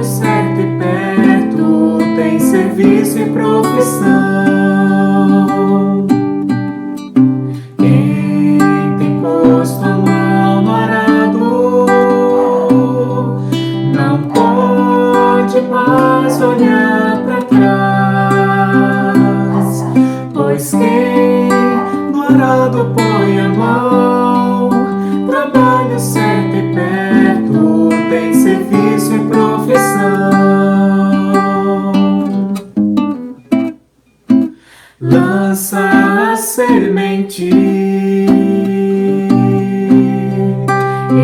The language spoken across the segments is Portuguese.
trabalho certo e perto, tem serviço e profissão. Quem tem posto a mão no arado não pode mais olhar para trás, pois quem no arado põe a mão, trabalho certo e perto, tem serviço e profissão. Lança a semente,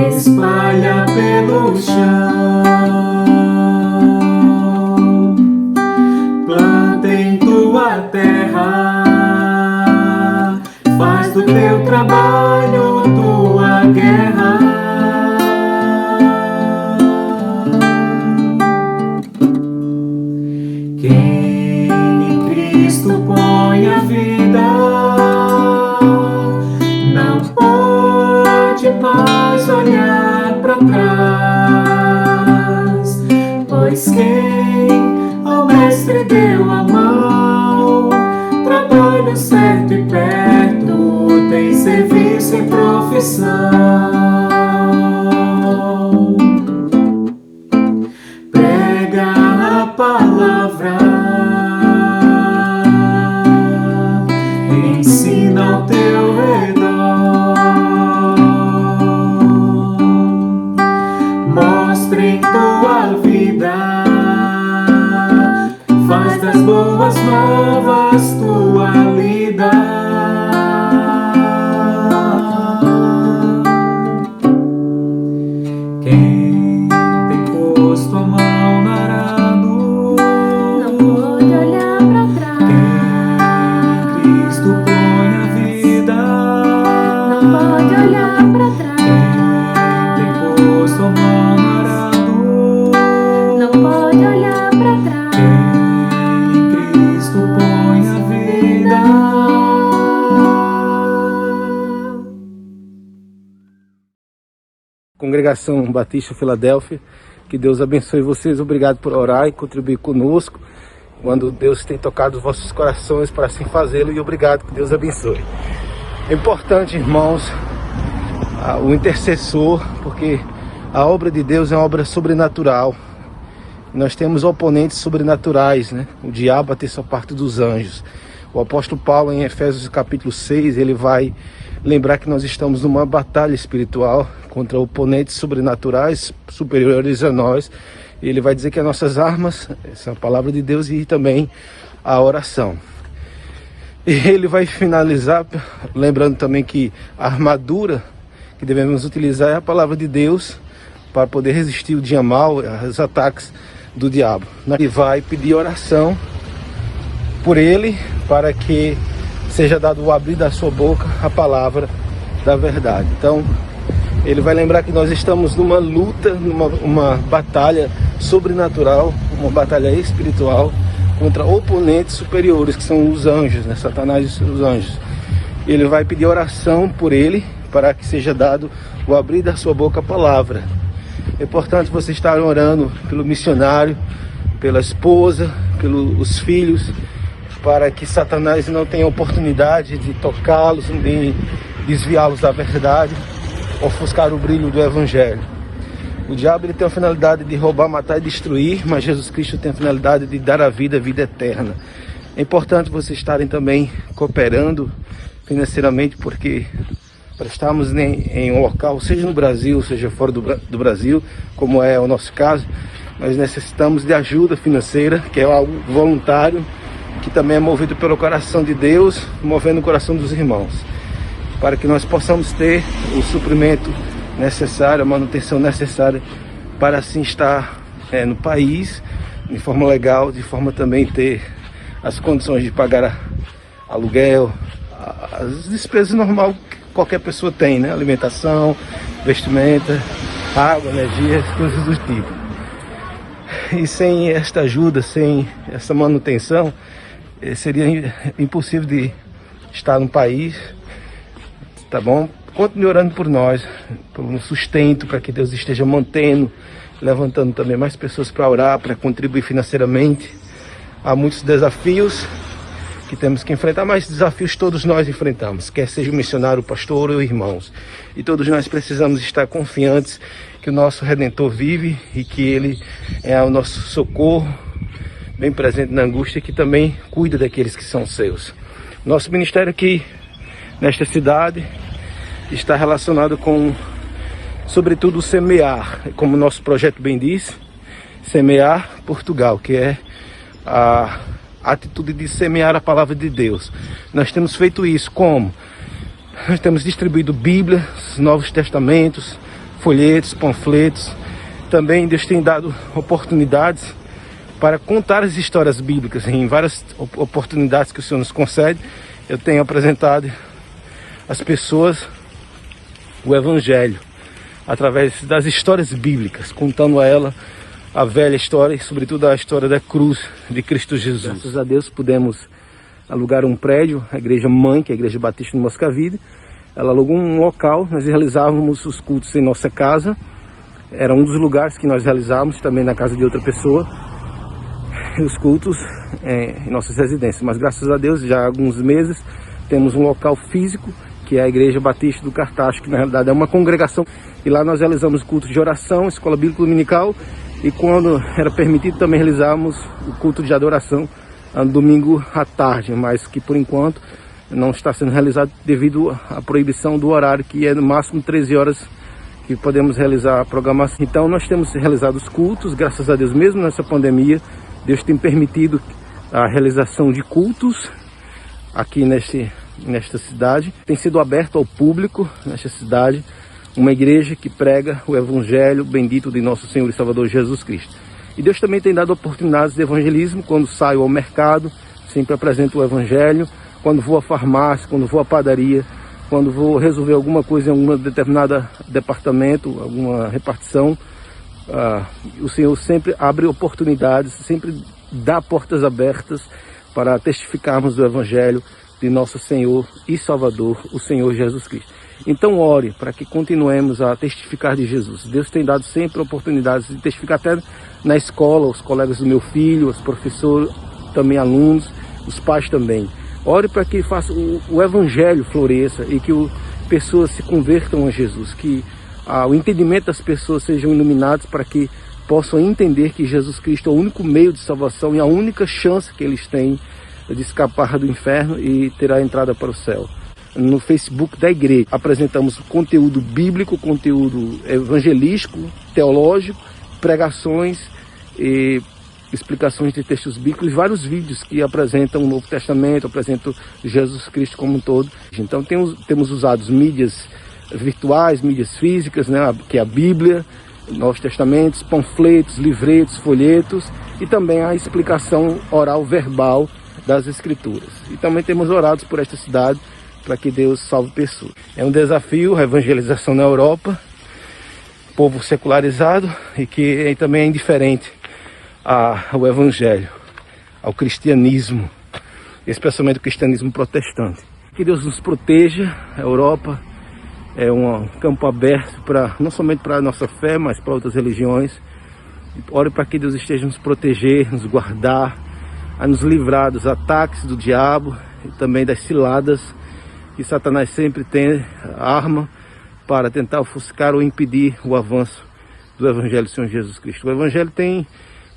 espalha pelo chão, planta em tua terra, faz do teu trabalho tua guerra. Quem em Cristo põe a vida não pode mais olhar para trás, pois quem ao Mestre deu a mão, trabalho certo e perto, tem serviço e profissão. Prega a palavra, ensina ao teu redor, mostra em tua vida, faz das boas novas tua lida. Quem tem posto a mão no arado não pode olhar pra trás. Quem em Cristo põe a vida Não pode olhar pra trás. Quem tem posto a mão no arado Não pode olhar pra trás. Quem em Cristo põe a vida. Congregação Batista Filadélfia, que Deus abençoe vocês. Obrigado por orar e contribuir conosco quando Deus tem tocado os vossos corações para assim fazê-lo, e obrigado, que Deus abençoe. É importante, irmãos, o intercessor, porque a obra de Deus é uma obra sobrenatural. Nós temos oponentes sobrenaturais, né? O diabo a ter sua parte dos anjos. O apóstolo Paulo, em Efésios capítulo 6, ele vai lembrar que nós estamos numa batalha espiritual contra oponentes sobrenaturais superiores a nós. E ele vai dizer que as nossas armas são a palavra de Deus e também a oração. E ele vai finalizar lembrando também que a armadura que devemos utilizar é a palavra de Deus para poder resistir o dia mau, os ataques do diabo. Ele vai pedir oração por ele, para que seja dado o abrir da sua boca a palavra da verdade. Então, ele vai lembrar que nós estamos numa luta, uma batalha sobrenatural, uma batalha espiritual contra oponentes superiores, que são os anjos, né? Satanás e os anjos. Ele vai pedir oração por ele, para que seja dado o abrir da sua boca a palavra. É importante você estar orando pelo missionário, pela esposa, pelos filhos, para que Satanás não tenha oportunidade de tocá-los, de desviá-los da verdade, ofuscar o brilho do Evangelho. O diabo, ele tem a finalidade de roubar, matar e destruir, mas Jesus Cristo tem a finalidade de dar a vida eterna. É importante vocês estarem também cooperando financeiramente, porque para estarmos em um local, seja no Brasil, seja fora do Brasil, como é o nosso caso, nós necessitamos de ajuda financeira, que é algo voluntário, que também é movido pelo coração de Deus, movendo o coração dos irmãos, para que nós possamos ter o suprimento necessário, a manutenção necessária, para assim estar no país, de forma legal, de forma também ter as condições de pagar aluguel, as despesas normais que qualquer pessoa tem, né? Alimentação, vestimenta, água, energia, coisas do tipo. E sem esta ajuda, sem essa manutenção, seria impossível de estar no país, tá bom? Continue orando por nós, por um sustento, para que Deus esteja mantendo levantando também mais pessoas para orar, para contribuir financeiramente. Há muitos desafios que temos que enfrentar, mas desafios todos nós enfrentamos, quer seja o missionário, o pastor ou irmãos. E todos nós precisamos estar confiantes que o nosso Redentor vive e que Ele é o nosso socorro, bem presente na angústia, e que também cuida daqueles que são seus. Nosso ministério aqui nesta cidade está relacionado com, sobretudo, o Semear, como o nosso projeto bem diz, Semear Portugal, que é a atitude de semear a palavra de Deus. Nós temos feito isso como? Nós temos distribuído Bíblia, Novos Testamentos, folhetos, panfletos. Também Deus tem dado oportunidades para contar as histórias bíblicas. Em várias oportunidades que o Senhor nos concede, eu tenho apresentado às pessoas o Evangelho através das histórias bíblicas, contando a ela a velha história e sobretudo a história da cruz de Cristo Jesus. Graças a Deus pudemos alugar um prédio, a igreja mãe, que é a Igreja Batista de Moscavide. Ela alugou um local, nós realizávamos os cultos em nossa casa. Era um dos lugares que nós realizávamos, também na casa de outra pessoa, os cultos em nossas residências. Mas graças a Deus, já há alguns meses, temos um local físico, que é a Igreja Batista do Cartacho, que na realidade é uma congregação. E lá nós realizamos cultos de oração, escola bíblica dominical, e quando era permitido também realizávamos o culto de adoração no domingo à tarde, mas que por enquanto não está sendo realizado devido à proibição do horário, que é no máximo 13 horas que podemos realizar a programação. Então nós temos realizado os cultos, graças a Deus, mesmo nessa pandemia, Deus tem permitido a realização de cultos aqui nesta cidade. Tem sido aberto ao público nesta cidade uma igreja que prega o Evangelho bendito de nosso Senhor e Salvador Jesus Cristo. E Deus também tem dado oportunidades de evangelismo. Quando saio ao mercado, sempre apresento o Evangelho. Quando vou à farmácia, quando vou à padaria, quando vou resolver alguma coisa em algum determinado departamento, alguma repartição, o Senhor sempre abre oportunidades, sempre dá portas abertas para testificarmos do Evangelho de nosso Senhor e Salvador, o Senhor Jesus Cristo. Então ore para que continuemos a testificar de Jesus. Deus tem dado sempre oportunidades de testificar até na escola, os colegas do meu filho, os professores, também alunos, os pais também. Ore para que faça o Evangelho floresça e que pessoas se convertam a Jesus, que o entendimento das pessoas sejam iluminados para que possam entender que Jesus Cristo é o único meio de salvação e a única chance que eles têm de escapar do inferno e ter a entrada para o céu. No Facebook da igreja apresentamos conteúdo bíblico, conteúdo evangelístico, teológico, pregações e explicações de textos bíblicos, vários vídeos que apresentam o Novo Testamento, apresentam Jesus Cristo como um todo. Então temos usado mídias virtuais, mídias físicas, né, que é a Bíblia, Novos Testamentos, panfletos, livretos, folhetos e também a explicação oral verbal das Escrituras. E também temos orado por esta cidade para que Deus salve pessoas. É um desafio a evangelização na Europa, povo secularizado e que também é indiferente ao Evangelho, ao cristianismo, especialmente o cristianismo protestante. Que Deus nos proteja. A Europa é um campo aberto não somente para a nossa fé, mas para outras religiões. Ore para que Deus esteja nos proteger, nos guardar, a nos livrar dos ataques do diabo e também das ciladas que Satanás sempre tem arma para tentar ofuscar ou impedir o avanço do Evangelho do Senhor Jesus Cristo. O Evangelho tem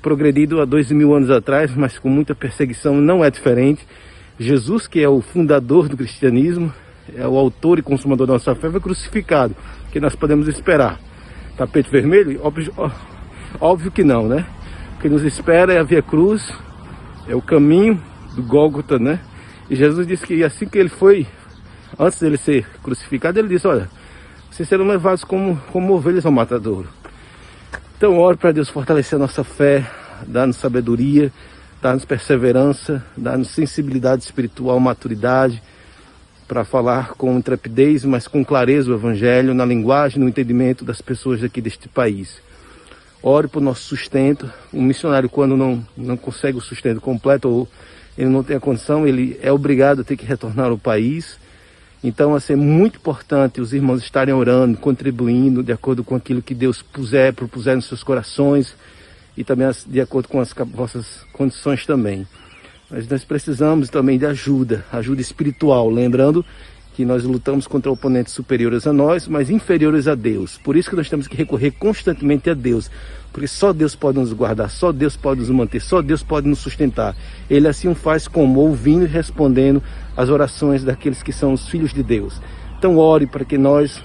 progredido há 2000 anos atrás, mas com muita perseguição, não é diferente. Jesus, que é o fundador do cristianismo, é o autor e consumador da nossa fé, foi crucificado. O que nós podemos esperar? Tapete vermelho? Óbvio que não, né? O que nos espera é a via cruz, é o caminho do Gólgota, né? E Jesus disse que assim que ele foi, antes dele ser crucificado, ele disse, olha, vocês serão levados como ovelhas ao matadouro. Então ore para Deus fortalecer a nossa fé, dar-nos sabedoria, dar-nos perseverança, dar-nos sensibilidade espiritual, maturidade, para falar com intrepidez, mas com clareza o Evangelho, na linguagem, no entendimento das pessoas daqui deste país. Ore por nosso sustento. Um missionário, quando não consegue o sustento completo ou ele não tem a condição, ele é obrigado a ter que retornar ao país. Então, assim, é muito importante os irmãos estarem orando, contribuindo de acordo com aquilo que Deus propuser nos seus corações e também de acordo com as vossas condições também. Mas nós precisamos também de ajuda espiritual, lembrando que nós lutamos contra oponentes superiores a nós, mas inferiores a Deus. Por isso que nós temos que recorrer constantemente a Deus, porque só Deus pode nos guardar, só Deus pode nos manter, só Deus pode nos sustentar. Ele assim o faz como? Ouvindo e respondendo as orações daqueles que são os filhos de Deus. Então ore para que nós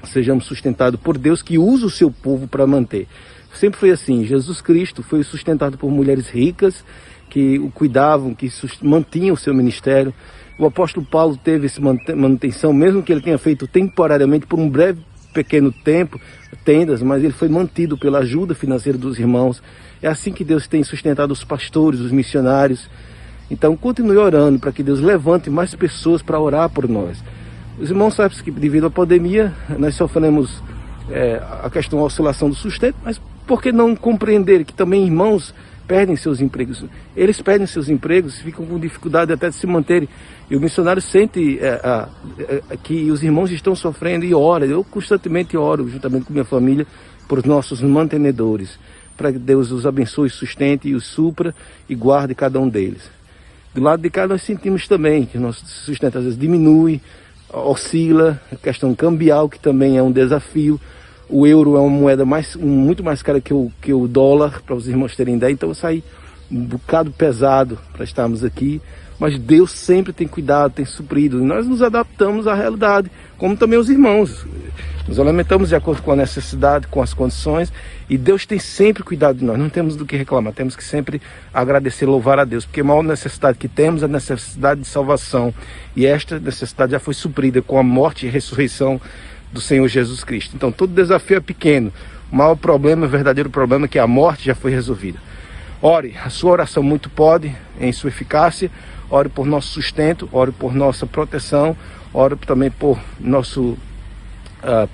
sejamos sustentados por Deus, que usa o seu povo para manter. Sempre foi assim. Jesus Cristo foi sustentado por mulheres ricas que o cuidavam, que mantinham o seu ministério. O apóstolo Paulo teve essa manutenção, mesmo que ele tenha feito temporariamente por um breve pequeno tempo, tendas, mas ele foi mantido pela ajuda financeira dos irmãos. É assim que Deus tem sustentado os pastores, os missionários. Então continue orando para que Deus levante mais pessoas para orar por nós. Os irmãos sabem que devido à pandemia nós sofremos a questão da oscilação do sustento, mas por que não compreender que também irmãos perdem seus empregos? Eles perdem seus empregos, ficam com dificuldade até de se manterem. E o missionário sente que os irmãos estão sofrendo e ora. Eu constantemente oro, juntamente com minha família, por nossos mantenedores, para que Deus os abençoe, sustente e os supra e guarde cada um deles. Do lado de cá nós sentimos também que o nosso sustento às vezes diminui, oscila, a questão cambial, que também é um desafio. O euro é uma moeda muito mais cara que o dólar, para os irmãos terem ideia. Então sai um bocado pesado para estarmos aqui. Mas Deus sempre tem cuidado, tem suprido. E nós nos adaptamos à realidade, como também os irmãos. Nos alimentamos de acordo com a necessidade, com as condições. E Deus tem sempre cuidado de nós. Não temos do que reclamar. Temos que sempre agradecer, louvar a Deus. Porque a maior necessidade que temos é a necessidade de salvação. E esta necessidade já foi suprida com a morte e ressurreição do Senhor Jesus Cristo. Então todo desafio é pequeno. O maior problema, o verdadeiro problema é que a morte já foi resolvida. Ore, a sua oração muito pode, em sua eficácia. Ore por nosso sustento, ore por nossa proteção, ore também por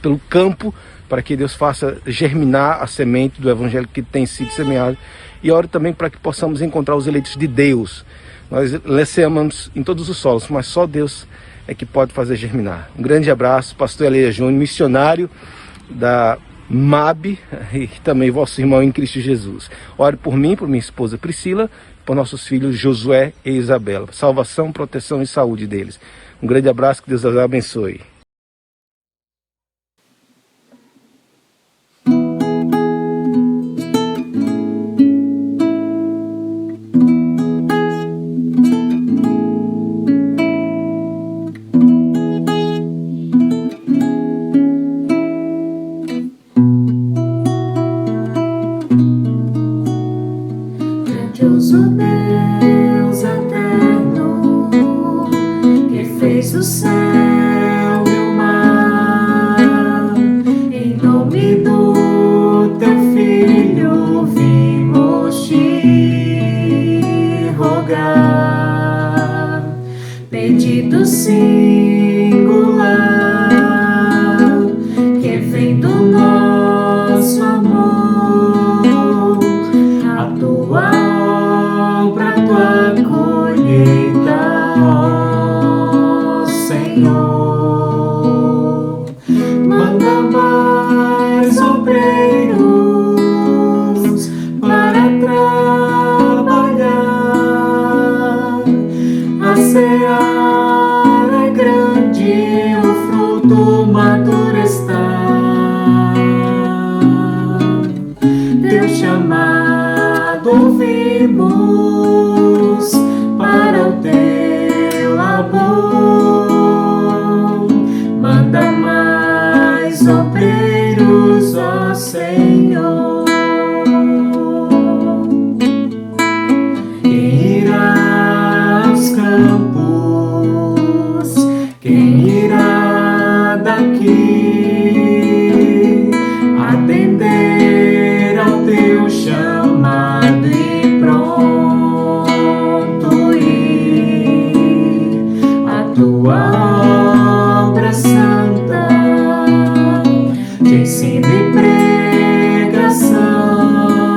pelo campo, para que Deus faça germinar a semente do Evangelho que tem sido semeado. E ore também para que possamos encontrar os eleitos de Deus. Nós semeamos em todos os solos, mas só Deus é que pode fazer germinar. Um grande abraço, pastor Eleia Júnior, missionário da MAB e também vosso irmão em Cristo Jesus. Ore por mim, por minha esposa Priscila, por nossos filhos Josué e Isabela. Salvação, proteção e saúde deles. Um grande abraço, que Deus os abençoe. Grandioso Deus eterno, que fez o céu e o mar, em nome do teu Filho vimos te rogar. Pedido singular que vem do nosso amor, a tua obra, tua colheita, ó Senhor. Manda mais obreiros para trabalhar. A seara é grande, o fruto maduro está. Teu chamado ouvimos para o teu labor. Manda mais obreiros, ó Senhor. Quem irá aos campos? Quem irá daqui atender ao teu chamado e pronto ir a tua obra santa de ensino e pregação?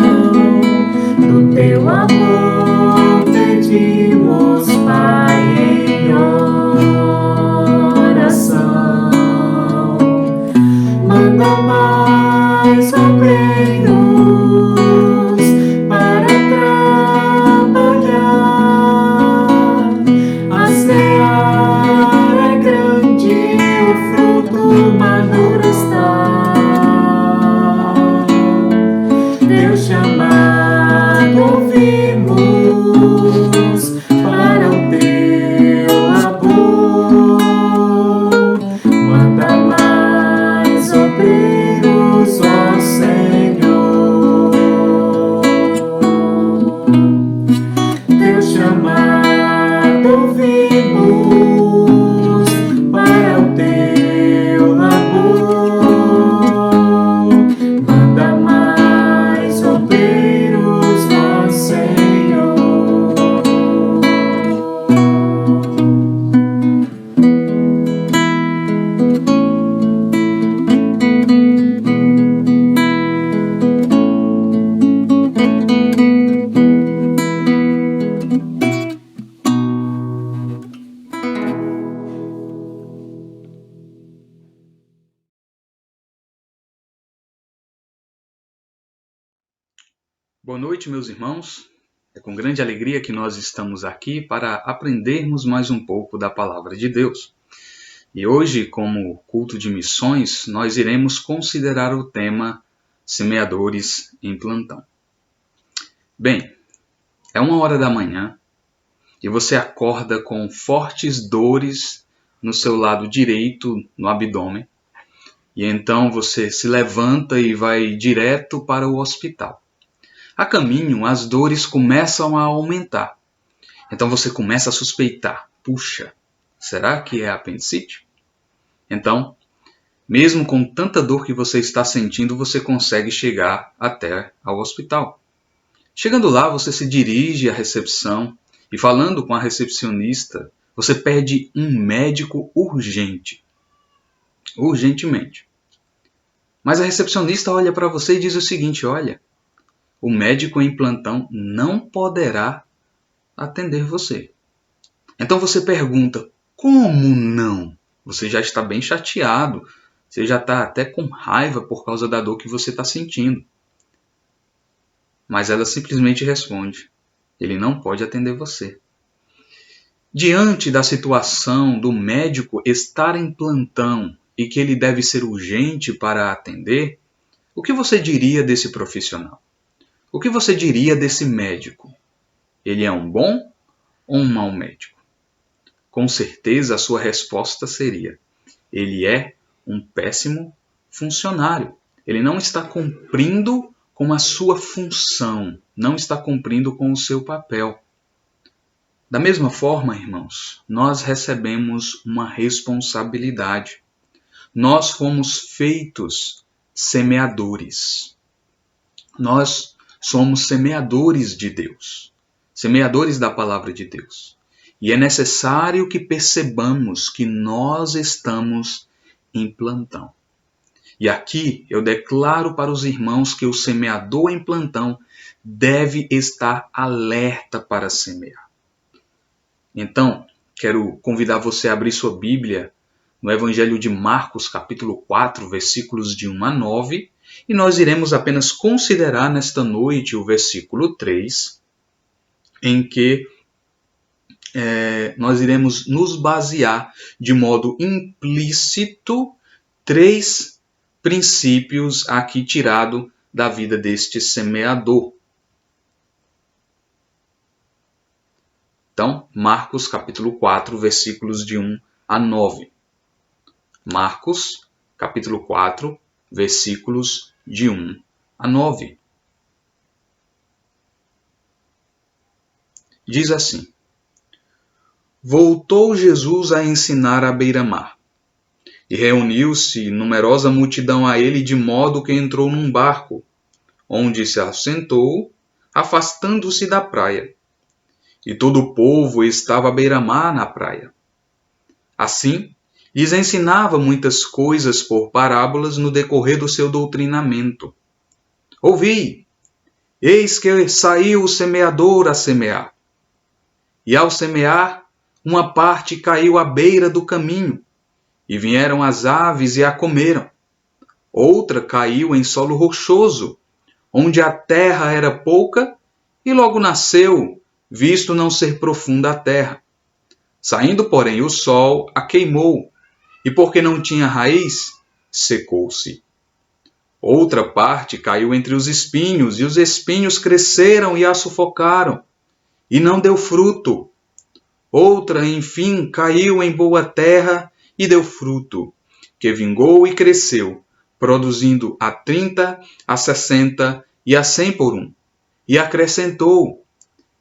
Do teu amor pedimos, Pai Boa noite, meus irmãos. É com grande alegria que nós estamos aqui para aprendermos mais um pouco da Palavra de Deus. E hoje, como culto de missões, nós iremos considerar o tema Semeadores em Plantão. Bem, é 1h da manhã e você acorda com fortes dores no seu lado direito, no abdômen, e então você se levanta e vai direto para o hospital. A caminho, as dores começam a aumentar. Então você começa a suspeitar. Puxa, será que é apendicite? Então, mesmo com tanta dor que você está sentindo, você consegue chegar até ao hospital. Chegando lá, você se dirige à recepção e, falando com a recepcionista, você pede um médico urgentemente. Mas a recepcionista olha para você e diz o seguinte: olha, o médico em plantão não poderá atender você. Então você pergunta, como não? Você já está bem chateado, você já está até com raiva por causa da dor que você está sentindo. Mas ela simplesmente responde, ele não pode atender você. Diante da situação do médico estar em plantão e que ele deve ser urgente para atender, o que você diria desse profissional? O que você diria desse médico? Ele é um bom ou um mau médico? Com certeza a sua resposta seria: ele é um péssimo funcionário. Ele não está cumprindo com a sua função, não está cumprindo com o seu papel. Da mesma forma, irmãos, nós recebemos uma responsabilidade. Nós fomos feitos semeadores. Nós somos semeadores de Deus, semeadores da palavra de Deus. E é necessário que percebamos que nós estamos em plantão. E aqui eu declaro para os irmãos que o semeador em plantão deve estar alerta para semear. Então, quero convidar você a abrir sua Bíblia no Evangelho de Marcos, capítulo 4, versículos de 1 a 9, e nós iremos apenas considerar nesta noite o versículo 3, em que nós iremos nos basear de modo implícito 3 princípios aqui tirado da vida deste semeador. Então, Marcos capítulo 4, versículos de 1 a 9. Marcos capítulo 4, versículos de 1 a 9. Diz assim: Voltou Jesus a ensinar à beira-mar, e reuniu-se numerosa multidão a ele, de modo que entrou num barco, onde se assentou, afastando-se da praia. E todo o povo estava à beira-mar na praia. Assim, lhes ensinava muitas coisas por parábolas no decorrer do seu doutrinamento. Ouvi! Eis que saiu o semeador a semear. E ao semear, uma parte caiu à beira do caminho, e vieram as aves e a comeram. Outra caiu em solo rochoso, onde a terra era pouca, e logo nasceu, visto não ser profunda a terra. Saindo, porém, o sol a queimou, e porque não tinha raiz, secou-se. Outra parte caiu entre os espinhos, e os espinhos cresceram e a sufocaram, e não deu fruto. Outra, enfim, caiu em boa terra e deu fruto, que vingou e cresceu, produzindo a 30, a 60 e a 100 por um. E acrescentou: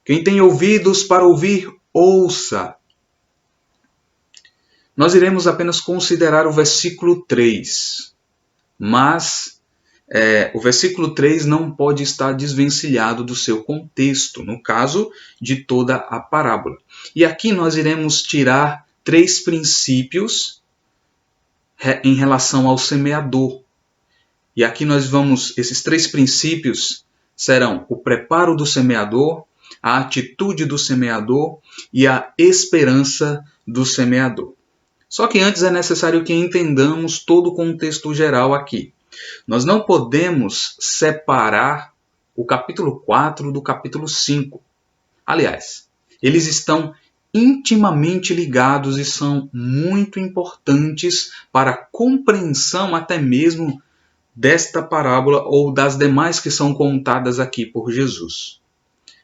quem tem ouvidos para ouvir, ouça. Nós iremos apenas considerar o versículo 3, mas o versículo 3 não pode estar desvencilhado do seu contexto, no caso de toda a parábola. E aqui nós iremos tirar 3 princípios em relação ao semeador. E aqui esses 3 princípios serão o preparo do semeador, a atitude do semeador e a esperança do semeador. Só que antes é necessário que entendamos todo o contexto geral aqui. Nós não podemos separar o capítulo 4 do capítulo 5. Aliás, eles estão intimamente ligados e são muito importantes para a compreensão até mesmo desta parábola ou das demais que são contadas aqui por Jesus.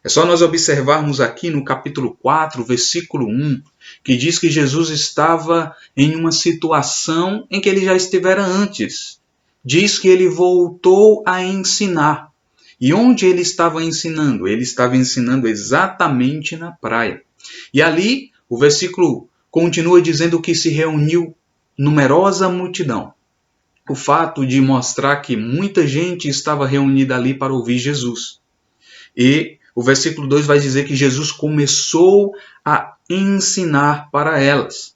É só nós observarmos aqui no capítulo 4, versículo 1, que diz que Jesus estava em uma situação em que ele já estivera antes. Diz que ele voltou a ensinar. E onde ele estava ensinando? Ele estava ensinando exatamente na praia. E ali, o versículo continua dizendo que se reuniu numerosa multidão. O fato de mostrar que muita gente estava reunida ali para ouvir Jesus. E o versículo 2 vai dizer que Jesus começou a ensinar para elas.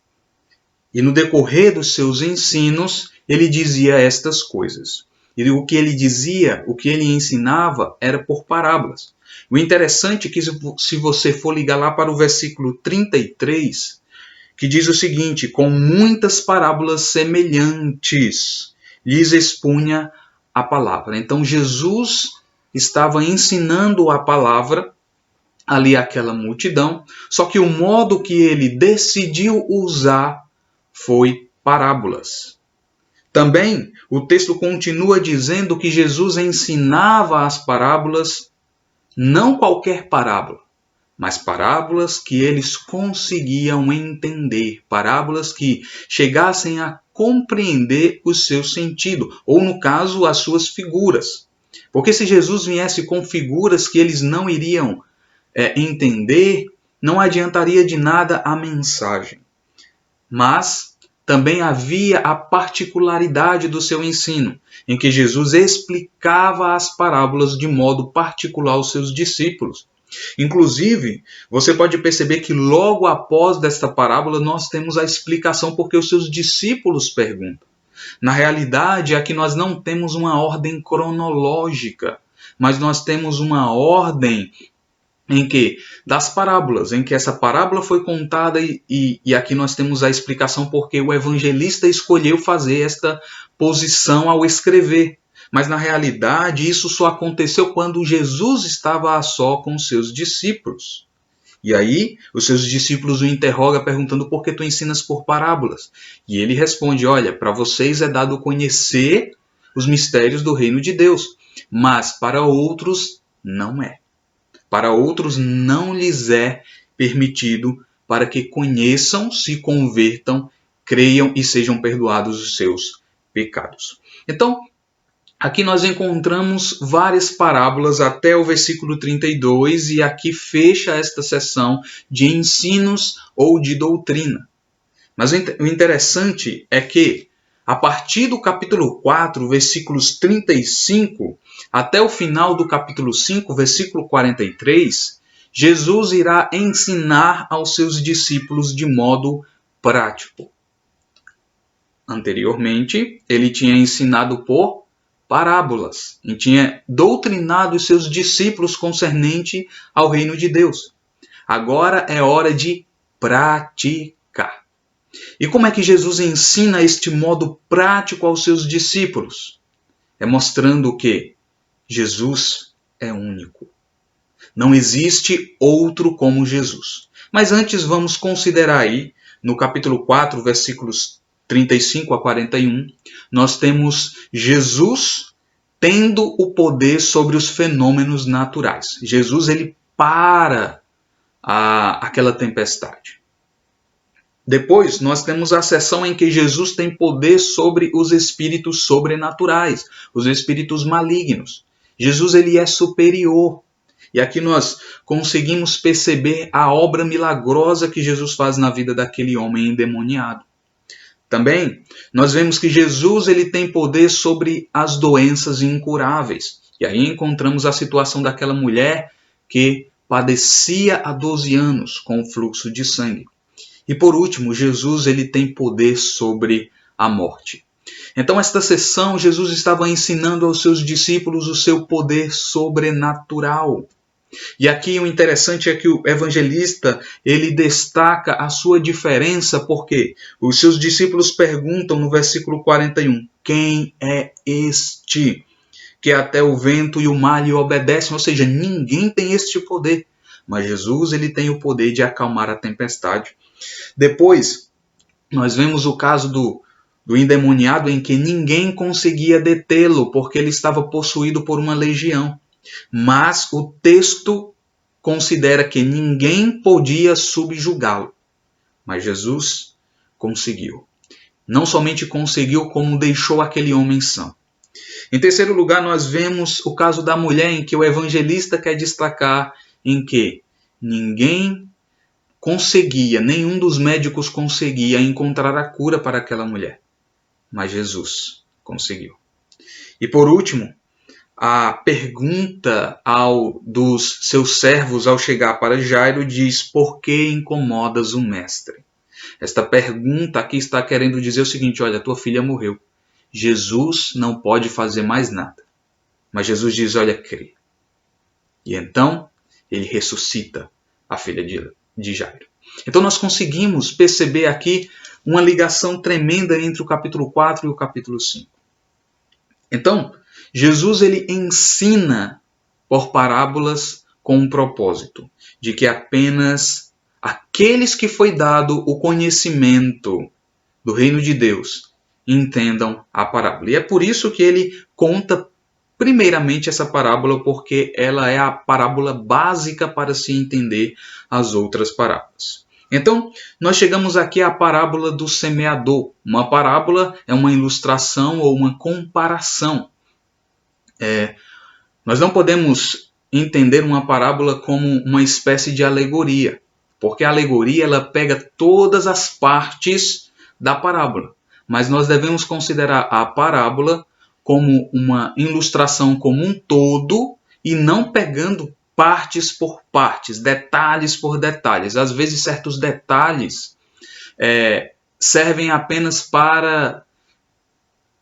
E no decorrer dos seus ensinos, ele dizia estas coisas. E o que ele dizia, o que ele ensinava, era por parábolas. O interessante é que se você for ligar lá para o versículo 33, que diz o seguinte: com muitas parábolas semelhantes lhes expunha a palavra. Então Jesus estava ensinando a palavra ali àquela multidão, só que o modo que ele decidiu usar foi parábolas. Também o texto continua dizendo que Jesus ensinava as parábolas, não qualquer parábola, mas parábolas que eles conseguiam entender, parábolas que chegassem a compreender o seu sentido, ou no caso, as suas figuras. Porque se Jesus viesse com figuras que eles não iriam entender, não adiantaria de nada a mensagem. Mas também havia a particularidade do seu ensino, em que Jesus explicava as parábolas de modo particular aos seus discípulos. Inclusive, você pode perceber que logo após desta parábola nós temos a explicação porque os seus discípulos perguntam. Na realidade, aqui nós não temos uma ordem cronológica, mas nós temos uma ordem em que, das parábolas, em que essa parábola foi contada e aqui nós temos a explicação porque o evangelista escolheu fazer esta posição ao escrever. Mas na realidade isso só aconteceu quando Jesus estava a só com os seus discípulos. E aí os seus discípulos o interrogam perguntando por que tu ensinas por parábolas. E ele responde: olha, para vocês é dado conhecer os mistérios do reino de Deus, mas para outros não é. Para outros não lhes é permitido, para que conheçam, se convertam, creiam e sejam perdoados os seus pecados. Então, aqui nós encontramos várias parábolas até o versículo 32 e aqui fecha esta seção de ensinos ou de doutrina. Mas o interessante é que, a partir do capítulo 4, versículos 35, até o final do capítulo 5, versículo 43, Jesus irá ensinar aos seus discípulos de modo prático. Anteriormente, ele tinha ensinado por parábolas e tinha doutrinado os seus discípulos concernente ao reino de Deus. Agora é hora de praticar. E como é que Jesus ensina este modo prático aos seus discípulos? É mostrando que Jesus é único. Não existe outro como Jesus. Mas antes vamos considerar aí, no capítulo 4, versículos 35 a 41, nós temos Jesus tendo o poder sobre os fenômenos naturais. Jesus, ele para aquela tempestade. Depois, nós temos a seção em que Jesus tem poder sobre os espíritos sobrenaturais, os espíritos malignos. Jesus, ele é superior. E aqui nós conseguimos perceber a obra milagrosa que Jesus faz na vida daquele homem endemoniado. Também, nós vemos que Jesus, ele tem poder sobre as doenças incuráveis. E aí encontramos a situação daquela mulher que padecia há 12 anos com o fluxo de sangue. E por último, Jesus, ele tem poder sobre a morte. Então, esta sessão, Jesus estava ensinando aos seus discípulos o seu poder sobrenatural. E aqui o interessante é que o evangelista, ele destaca a sua diferença, porque os seus discípulos perguntam no versículo 41, quem é este que até o vento e o mar lhe obedecem, ou seja, ninguém tem este poder. Mas Jesus, ele tem o poder de acalmar a tempestade. Depois, nós vemos o caso do endemoniado em que ninguém conseguia detê-lo, porque ele estava possuído por uma legião. Mas o texto considera que ninguém podia subjugá-lo. Mas Jesus conseguiu. Não somente conseguiu, como deixou aquele homem são. Em terceiro lugar, nós vemos o caso da mulher em que o evangelista quer destacar em que ninguém conseguia, nenhum dos médicos conseguia encontrar a cura para aquela mulher. Mas Jesus conseguiu. E por último, a pergunta dos seus servos ao chegar para Jairo diz: por que incomodas o mestre? Esta pergunta aqui está querendo dizer o seguinte: olha, tua filha morreu. Jesus não pode fazer mais nada. Mas Jesus diz: olha, crê. E então ele ressuscita a filha de Jairo. Então nós conseguimos perceber aqui uma ligação tremenda entre o capítulo 4 e o capítulo 5. Então, Jesus ele ensina por parábolas com um propósito, de que apenas aqueles que foi dado o conhecimento do reino de Deus entendam a parábola. E é por isso que ele conta primeiramente essa parábola, porque ela é a parábola básica para se entender as outras parábolas. Então, nós chegamos aqui à parábola do semeador. Uma parábola é uma ilustração ou uma comparação. Nós não podemos entender uma parábola como uma espécie de alegoria, porque a alegoria ela pega todas as partes da parábola. Mas nós devemos considerar a parábola como uma ilustração como um todo e não pegando partes por partes, detalhes por detalhes. Às vezes certos detalhes servem apenas para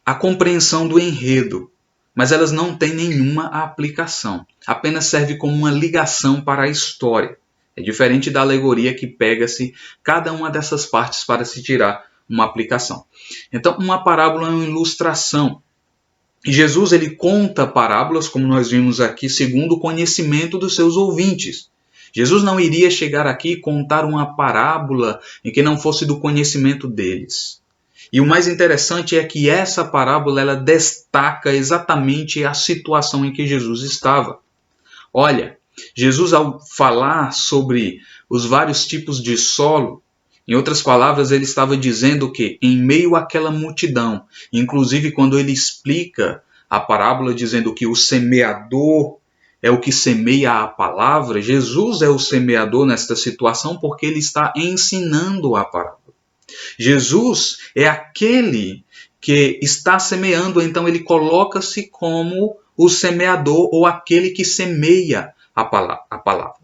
a compreensão do enredo, mas elas não têm nenhuma aplicação. Apenas serve como uma ligação para a história. É diferente da alegoria que pega-se cada uma dessas partes para se tirar uma aplicação. Então, uma parábola é uma ilustração. E Jesus ele conta parábolas, como nós vimos aqui, segundo o conhecimento dos seus ouvintes. Jesus não iria chegar aqui e contar uma parábola em que não fosse do conhecimento deles. E o mais interessante é que essa parábola ela destaca exatamente a situação em que Jesus estava. Olha, Jesus ao falar sobre os vários tipos de solo, em outras palavras, ele estava dizendo que em meio àquela multidão, inclusive quando ele explica a parábola dizendo que o semeador é o que semeia a palavra, Jesus é o semeador nesta situação porque ele está ensinando a parábola. Jesus é aquele que está semeando, então ele coloca-se como o semeador ou aquele que semeia a palavra.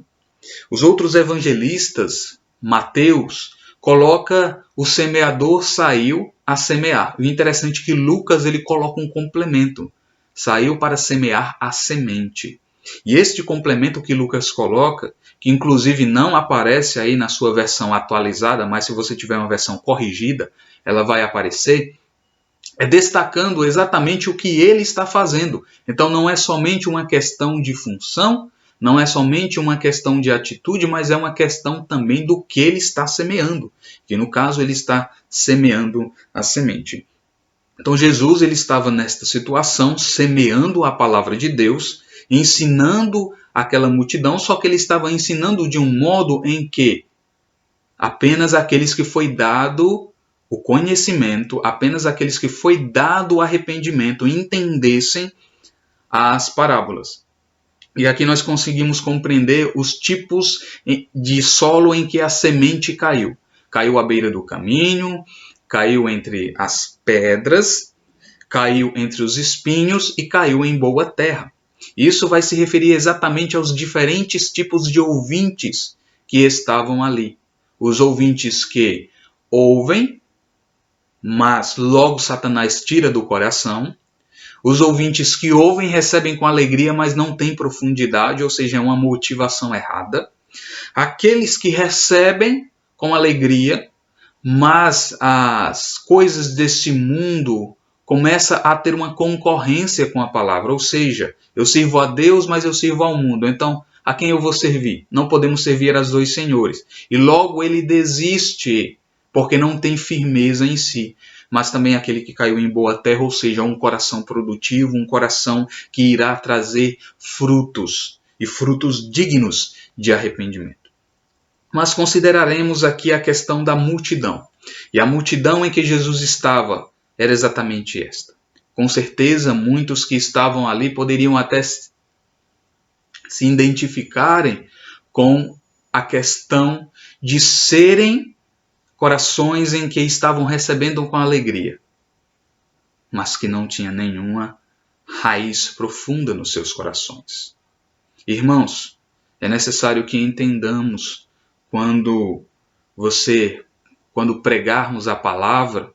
Os outros evangelistas, Mateus, coloca o semeador saiu a semear. O interessante é que Lucas ele coloca um complemento. Saiu para semear a semente. E este complemento que Lucas coloca, que inclusive não aparece aí na sua versão atualizada, mas se você tiver uma versão corrigida, ela vai aparecer, é destacando exatamente o que ele está fazendo. Então não é somente uma questão de função, não é somente uma questão de atitude, mas é uma questão também do que ele está semeando. Que no caso ele está semeando a semente. Então Jesus ele estava nesta situação, semeando a palavra de Deus, ensinando aquela multidão, só que ele estava ensinando de um modo em que apenas aqueles que foi dado o conhecimento, apenas aqueles que foi dado o arrependimento entendessem as parábolas. E aqui nós conseguimos compreender os tipos de solo em que a semente caiu. Caiu à beira do caminho, caiu entre as pedras, caiu entre os espinhos e caiu em boa terra. Isso vai se referir exatamente aos diferentes tipos de ouvintes que estavam ali. Os ouvintes que ouvem, mas logo Satanás tira do coração. Os ouvintes que ouvem recebem com alegria, mas não têm profundidade, ou seja, é uma motivação errada. Aqueles que recebem com alegria, mas as coisas desse mundo começa a ter uma concorrência com a palavra, ou seja, eu sirvo a Deus, mas eu sirvo ao mundo. Então, a quem eu vou servir? Não podemos servir aos dois senhores. E logo ele desiste, porque não tem firmeza em si. Mas também aquele que caiu em boa terra, ou seja, um coração produtivo, um coração que irá trazer frutos, e frutos dignos de arrependimento. Mas consideraremos aqui a questão da multidão. E a multidão em que Jesus estava era exatamente esta. Com certeza, muitos que estavam ali poderiam até se identificarem com a questão de serem corações em que estavam recebendo com alegria, mas que não tinha nenhuma raiz profunda nos seus corações. Irmãos, é necessário que entendamos quando pregarmos a palavra,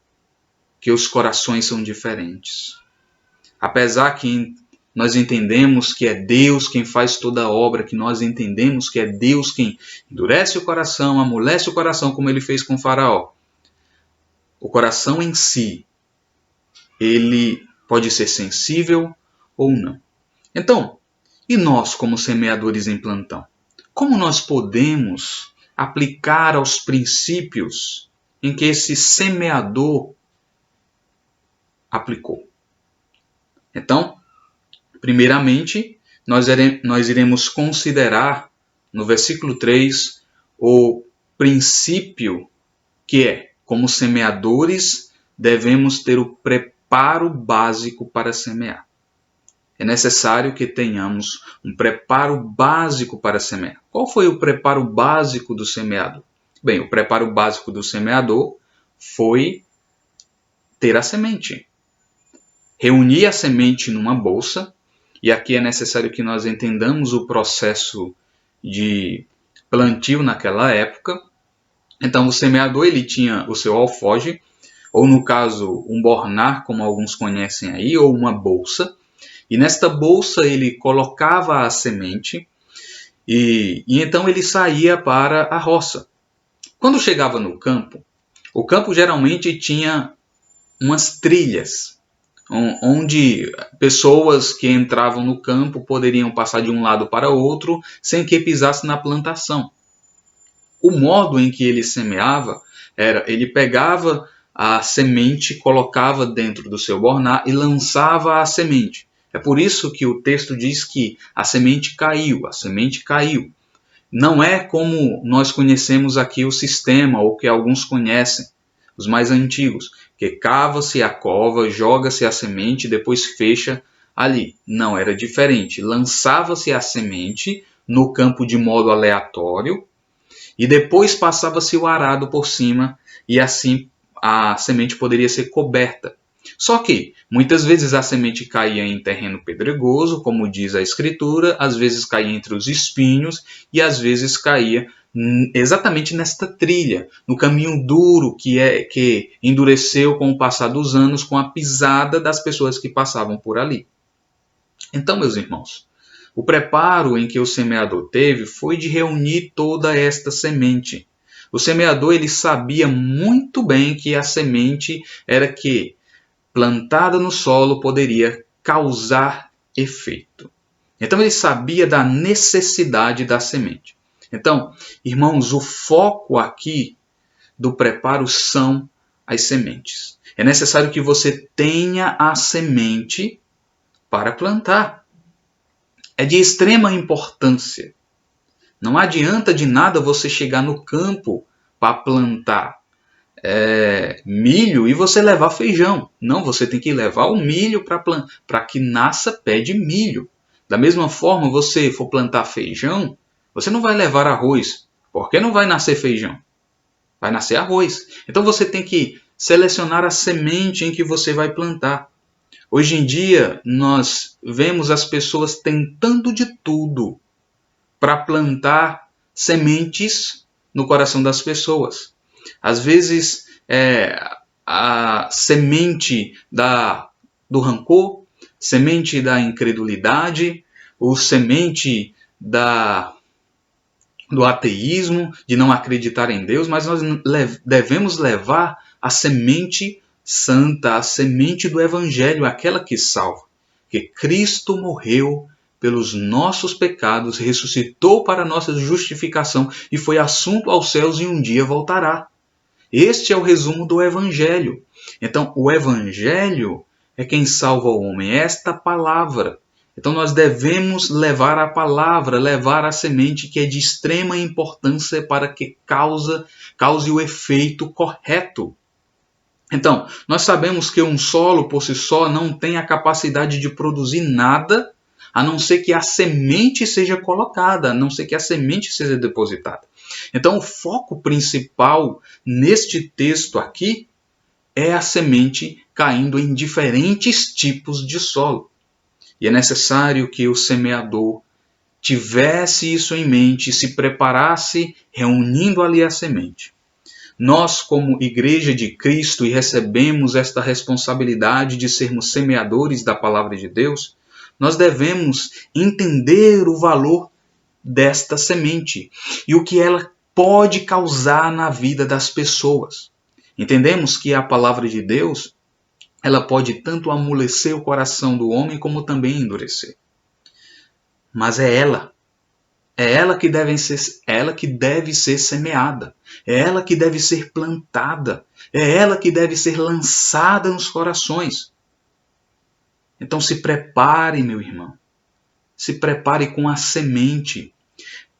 que os corações são diferentes. Apesar que nós entendemos que é Deus quem faz toda a obra, que nós entendemos que é Deus quem endurece o coração, amolece o coração, como ele fez com Faraó. O coração em si, ele pode ser sensível ou não. Então, e nós como semeadores em plantão? Como nós podemos aplicar aos princípios em que esse semeador aplicou? Então, primeiramente, nós iremos considerar no versículo 3 o princípio que é, como semeadores, devemos ter o preparo básico para semear. É necessário que tenhamos um preparo básico para semear. Qual foi o preparo básico do semeador? Bem, o preparo básico do semeador foi ter a semente. Reunir a semente numa bolsa, e aqui é necessário que nós entendamos o processo de plantio naquela época. Então o semeador ele tinha o seu alfoge, ou no caso um bornar, como alguns conhecem aí, ou uma bolsa. E nesta bolsa ele colocava a semente e então ele saía para a roça. Quando chegava no campo, o campo geralmente tinha umas trilhas, onde pessoas que entravam no campo poderiam passar de um lado para outro sem que pisasse na plantação. O modo em que ele semeava era, ele pegava a semente, colocava dentro do seu bornar e lançava a semente. É por isso que o texto diz que a semente caiu, a semente caiu. Não é como nós conhecemos aqui o sistema, ou que alguns conhecem, os mais antigos, que cava-se a cova, joga-se a semente e depois fecha ali. Não, era diferente. Lançava-se a semente no campo de modo aleatório e depois passava-se o arado por cima e assim a semente poderia ser coberta. Só que muitas vezes a semente caía em terreno pedregoso, como diz a Escritura, às vezes caía entre os espinhos e às vezes caía exatamente nesta trilha, no caminho duro que endureceu com o passar dos anos, com a pisada das pessoas que passavam por ali. Então, meus irmãos, o preparo em que o semeador teve foi de reunir toda esta semente. O semeador ele sabia muito bem que a semente era que, plantada no solo, poderia causar efeito. Então ele sabia da necessidade da semente. Então, irmãos, o foco aqui do preparo são as sementes. É necessário que você tenha a semente para plantar. É de extrema importância. Não adianta de nada você chegar no campo para plantar milho e você levar feijão. Não, você tem que levar o milho para que nasça pé de milho. Da mesma forma, você for plantar feijão, você não vai levar arroz, porque não vai nascer feijão. Vai nascer arroz. Então você tem que selecionar a semente em que você vai plantar. Hoje em dia, nós vemos as pessoas tentando de tudo para plantar sementes no coração das pessoas. Às vezes, a semente do rancor, semente da incredulidade, ou semente do ateísmo, de não acreditar em Deus, mas nós devemos levar a semente santa, a semente do Evangelho, aquela que salva. Que Cristo morreu pelos nossos pecados, ressuscitou para a nossa justificação e foi assunto aos céus e um dia voltará. Este é o resumo do Evangelho. Então, o Evangelho é quem salva o homem, esta palavra. Então, nós devemos levar a palavra, levar a semente que é de extrema importância para que cause o efeito correto. Então, nós sabemos que um solo por si só não tem a capacidade de produzir nada, a não ser que a semente seja colocada, a não ser que a semente seja depositada. Então, o foco principal neste texto aqui é a semente caindo em diferentes tipos de solo. E é necessário que o semeador tivesse isso em mente e se preparasse reunindo ali a semente. Nós, como Igreja de Cristo, e recebemos esta responsabilidade de sermos semeadores da palavra de Deus, nós devemos entender o valor desta semente e o que ela pode causar na vida das pessoas. Entendemos que a palavra de Deus, ela pode tanto amolecer o coração do homem como também endurecer. Mas é ela que deve ser semeada, é ela que deve ser plantada, é ela que deve ser lançada nos corações. Então se prepare, meu irmão, se prepare com a semente.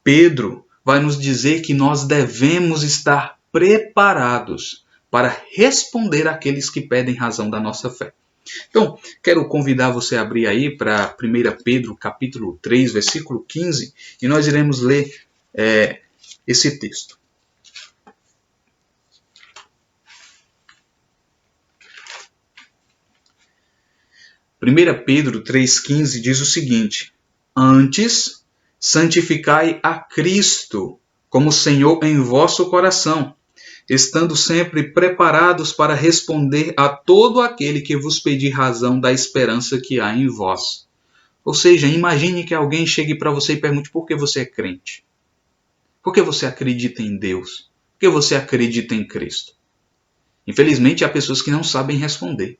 Pedro vai nos dizer que nós devemos estar preparados para responder àqueles que pedem razão da nossa fé. Então, quero convidar você a abrir aí para 1 Pedro, capítulo 3, versículo 15, e nós iremos ler esse texto. Pedro 3,15 diz o seguinte: Antes, santificai a Cristo como Senhor em vosso coração, estando sempre preparados para responder a todo aquele que vos pedir razão da esperança que há em vós. Ou seja, imagine que alguém chegue para você e pergunte por que você é crente. Por que você acredita em Deus? Por que você acredita em Cristo? Infelizmente, há pessoas que não sabem responder.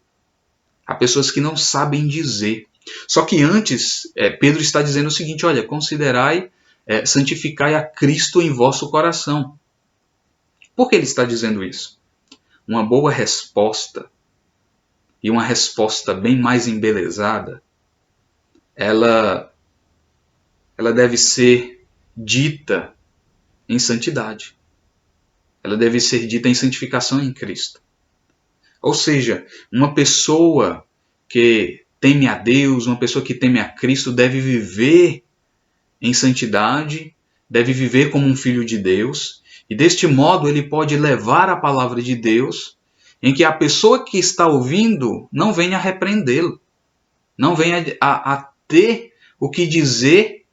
Há pessoas que não sabem dizer. Só que antes, Pedro está dizendo o seguinte: olha, considerai, santificai a Cristo em vosso coração. Por que ele está dizendo isso? Uma boa resposta, e uma resposta bem mais embelezada, ela deve ser dita em santidade. Ela deve ser dita em santificação em Cristo. Ou seja, uma pessoa que teme a Deus, uma pessoa que teme a Cristo deve viver em santidade, deve viver como um filho de Deus, e deste modo ele pode levar a palavra de Deus em que a pessoa que está ouvindo não venha repreendê-lo, não venha a ter o que dizer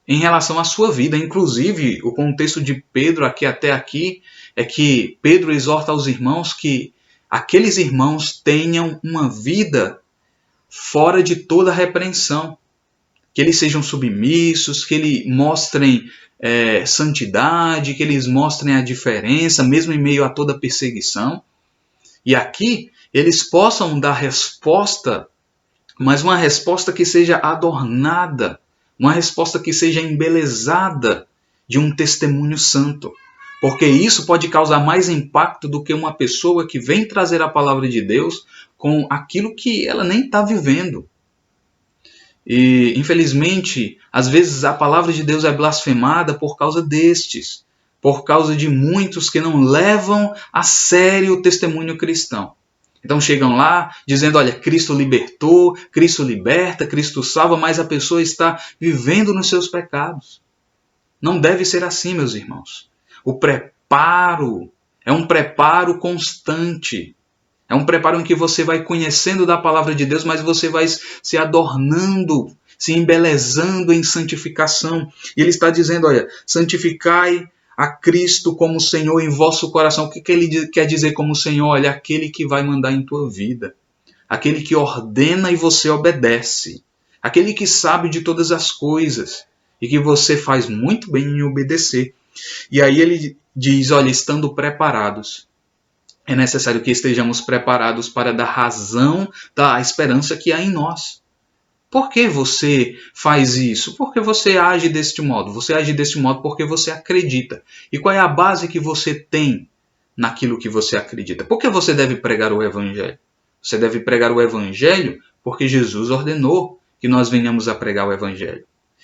em relação à sua vida. Inclusive, o contexto de Pedro até aqui é que Pedro exorta aos irmãos que aqueles irmãos tenham uma vida fora de toda repreensão, que eles sejam submissos, que eles mostrem santidade, que eles mostrem a diferença, mesmo em meio a toda perseguição. E aqui eles possam dar resposta, mas uma resposta que seja adornada, uma resposta que seja embelezada de um testemunho santo. Porque isso pode causar mais impacto do que uma pessoa que vem trazer a palavra de Deus com aquilo que ela nem está vivendo. E, infelizmente, às vezes a palavra de Deus é blasfemada por causa destes, por causa de muitos que não levam a sério o testemunho cristão. Então chegam lá dizendo, olha, Cristo libertou, Cristo liberta, Cristo salva, mas a pessoa está vivendo nos seus pecados. Não deve ser assim, meus irmãos. O preparo é um preparo constante. É um preparo em que você vai conhecendo da palavra de Deus, mas você vai se adornando, se embelezando em santificação. E ele está dizendo, olha, santificai a Cristo como Senhor em vosso coração. O que ele quer dizer como Senhor? Olha, aquele que vai mandar em tua vida. Aquele que ordena e você obedece. Aquele que sabe de todas as coisas e que você faz muito bem em obedecer. E aí ele diz, olha, estando preparados. é necessário que estejamos preparados para dar razão da esperança que há em nós. Por que você faz isso? Por que você age deste modo? Você age deste modo porque você acredita. E qual é a base que você tem naquilo que você acredita? Por que você deve pregar o Evangelho? Você deve pregar o Evangelho porque Jesus ordenou que nós venhamos a pregar o Evangelho.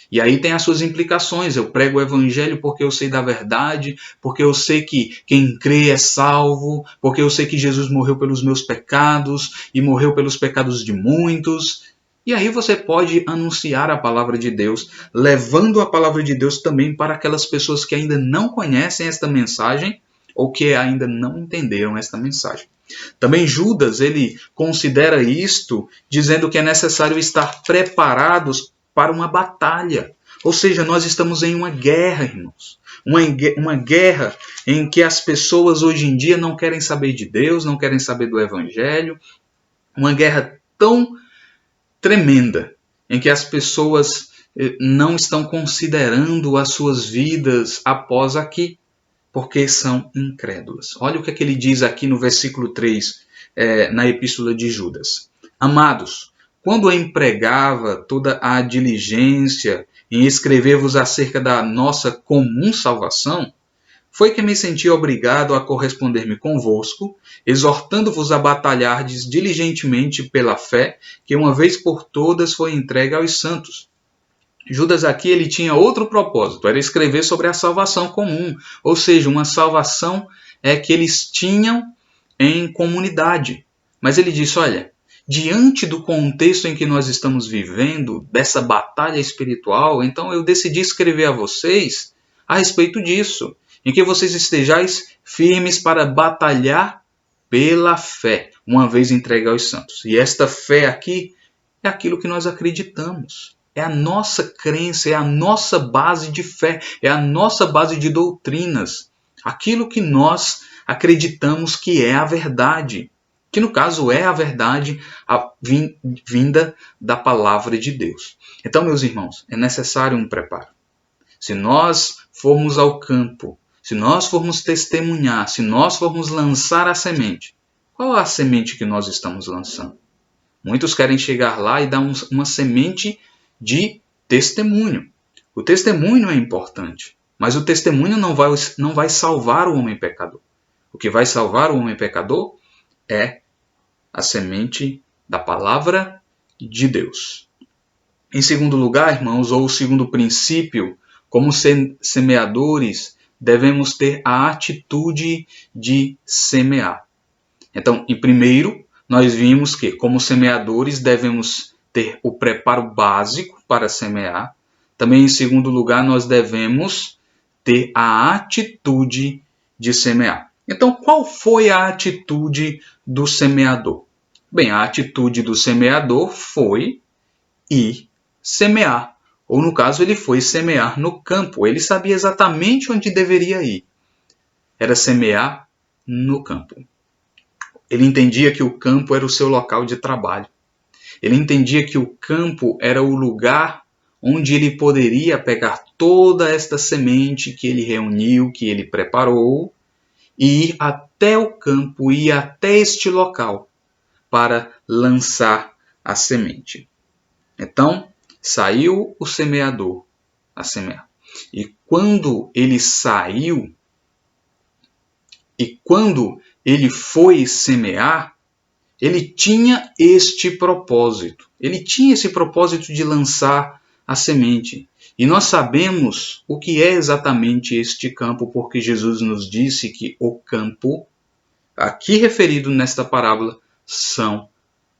E aí tem as suas implicações. Eu prego o Evangelho porque eu sei da verdade, porque eu sei que quem crê é salvo, porque eu sei que Jesus morreu pelos meus pecados e morreu pelos pecados de muitos. E aí você pode anunciar a palavra de Deus, levando a palavra de Deus também para aquelas pessoas que ainda não conhecem esta mensagem ou que ainda não entenderam esta mensagem. Também Judas, ele considera isto dizendo que é necessário estar preparados para uma batalha. Ou seja, nós estamos em uma guerra, irmãos. Uma guerra em que as pessoas hoje em dia não querem saber de Deus, não querem saber do Evangelho. Uma guerra tão tremenda, em que as pessoas não estão considerando as suas vidas após aqui, porque são incrédulas. Olha o que ele diz aqui no versículo 3, na epístola de Judas. Amados, quando eu empregava toda a diligência em escrever-vos acerca da nossa comum salvação, foi que me senti obrigado a corresponder-me convosco, exortando-vos a batalhardes diligentemente pela fé, que uma vez por todas foi entregue aos santos. Judas aqui ele tinha outro propósito, era escrever sobre a salvação comum, ou seja, uma salvação que eles tinham em comunidade. Mas ele disse, olha, diante do contexto em que nós estamos vivendo, dessa batalha espiritual, então eu decidi escrever a vocês a respeito disso, em que vocês estejais firmes para batalhar pela fé, uma vez entregue aos santos. E esta fé aqui é aquilo que nós acreditamos. É a nossa crença, é a nossa base de fé, é a nossa base de doutrinas. Aquilo que nós acreditamos que é a verdade, que no caso é a verdade vinda da palavra de Deus. Então, meus irmãos, é necessário um preparo. Se nós formos ao campo, se nós formos testemunhar, se nós formos lançar a semente, qual é a semente que nós estamos lançando? Muitos querem chegar lá e dar uma semente de testemunho. O testemunho é importante, mas o testemunho não vai salvar o homem pecador. O que vai salvar o homem pecador é a semente da palavra de Deus. Em segundo lugar, irmãos, ou o segundo princípio, como semeadores, devemos ter a atitude de semear. Então, em primeiro, nós vimos que, como semeadores, devemos ter o preparo básico para semear. Também, em segundo lugar, nós devemos ter a atitude de semear. Então, qual foi a atitude do semeador? Bem, a atitude do semeador foi ir semear. Ou, no caso, ele foi semear no campo. Ele sabia exatamente onde deveria ir. Era semear no campo. Ele entendia que o campo era o seu local de trabalho. Ele entendia que o campo era o lugar onde ele poderia pegar toda esta semente que ele reuniu, que ele preparou, e ir até o campo, ir até este local para lançar a semente. Então, saiu o semeador a semear. E quando ele saiu, e quando ele foi semear, ele tinha este propósito. Ele tinha esse propósito de lançar a semente. E nós sabemos o que é exatamente este campo, porque Jesus nos disse que o campo, aqui referido nesta parábola, são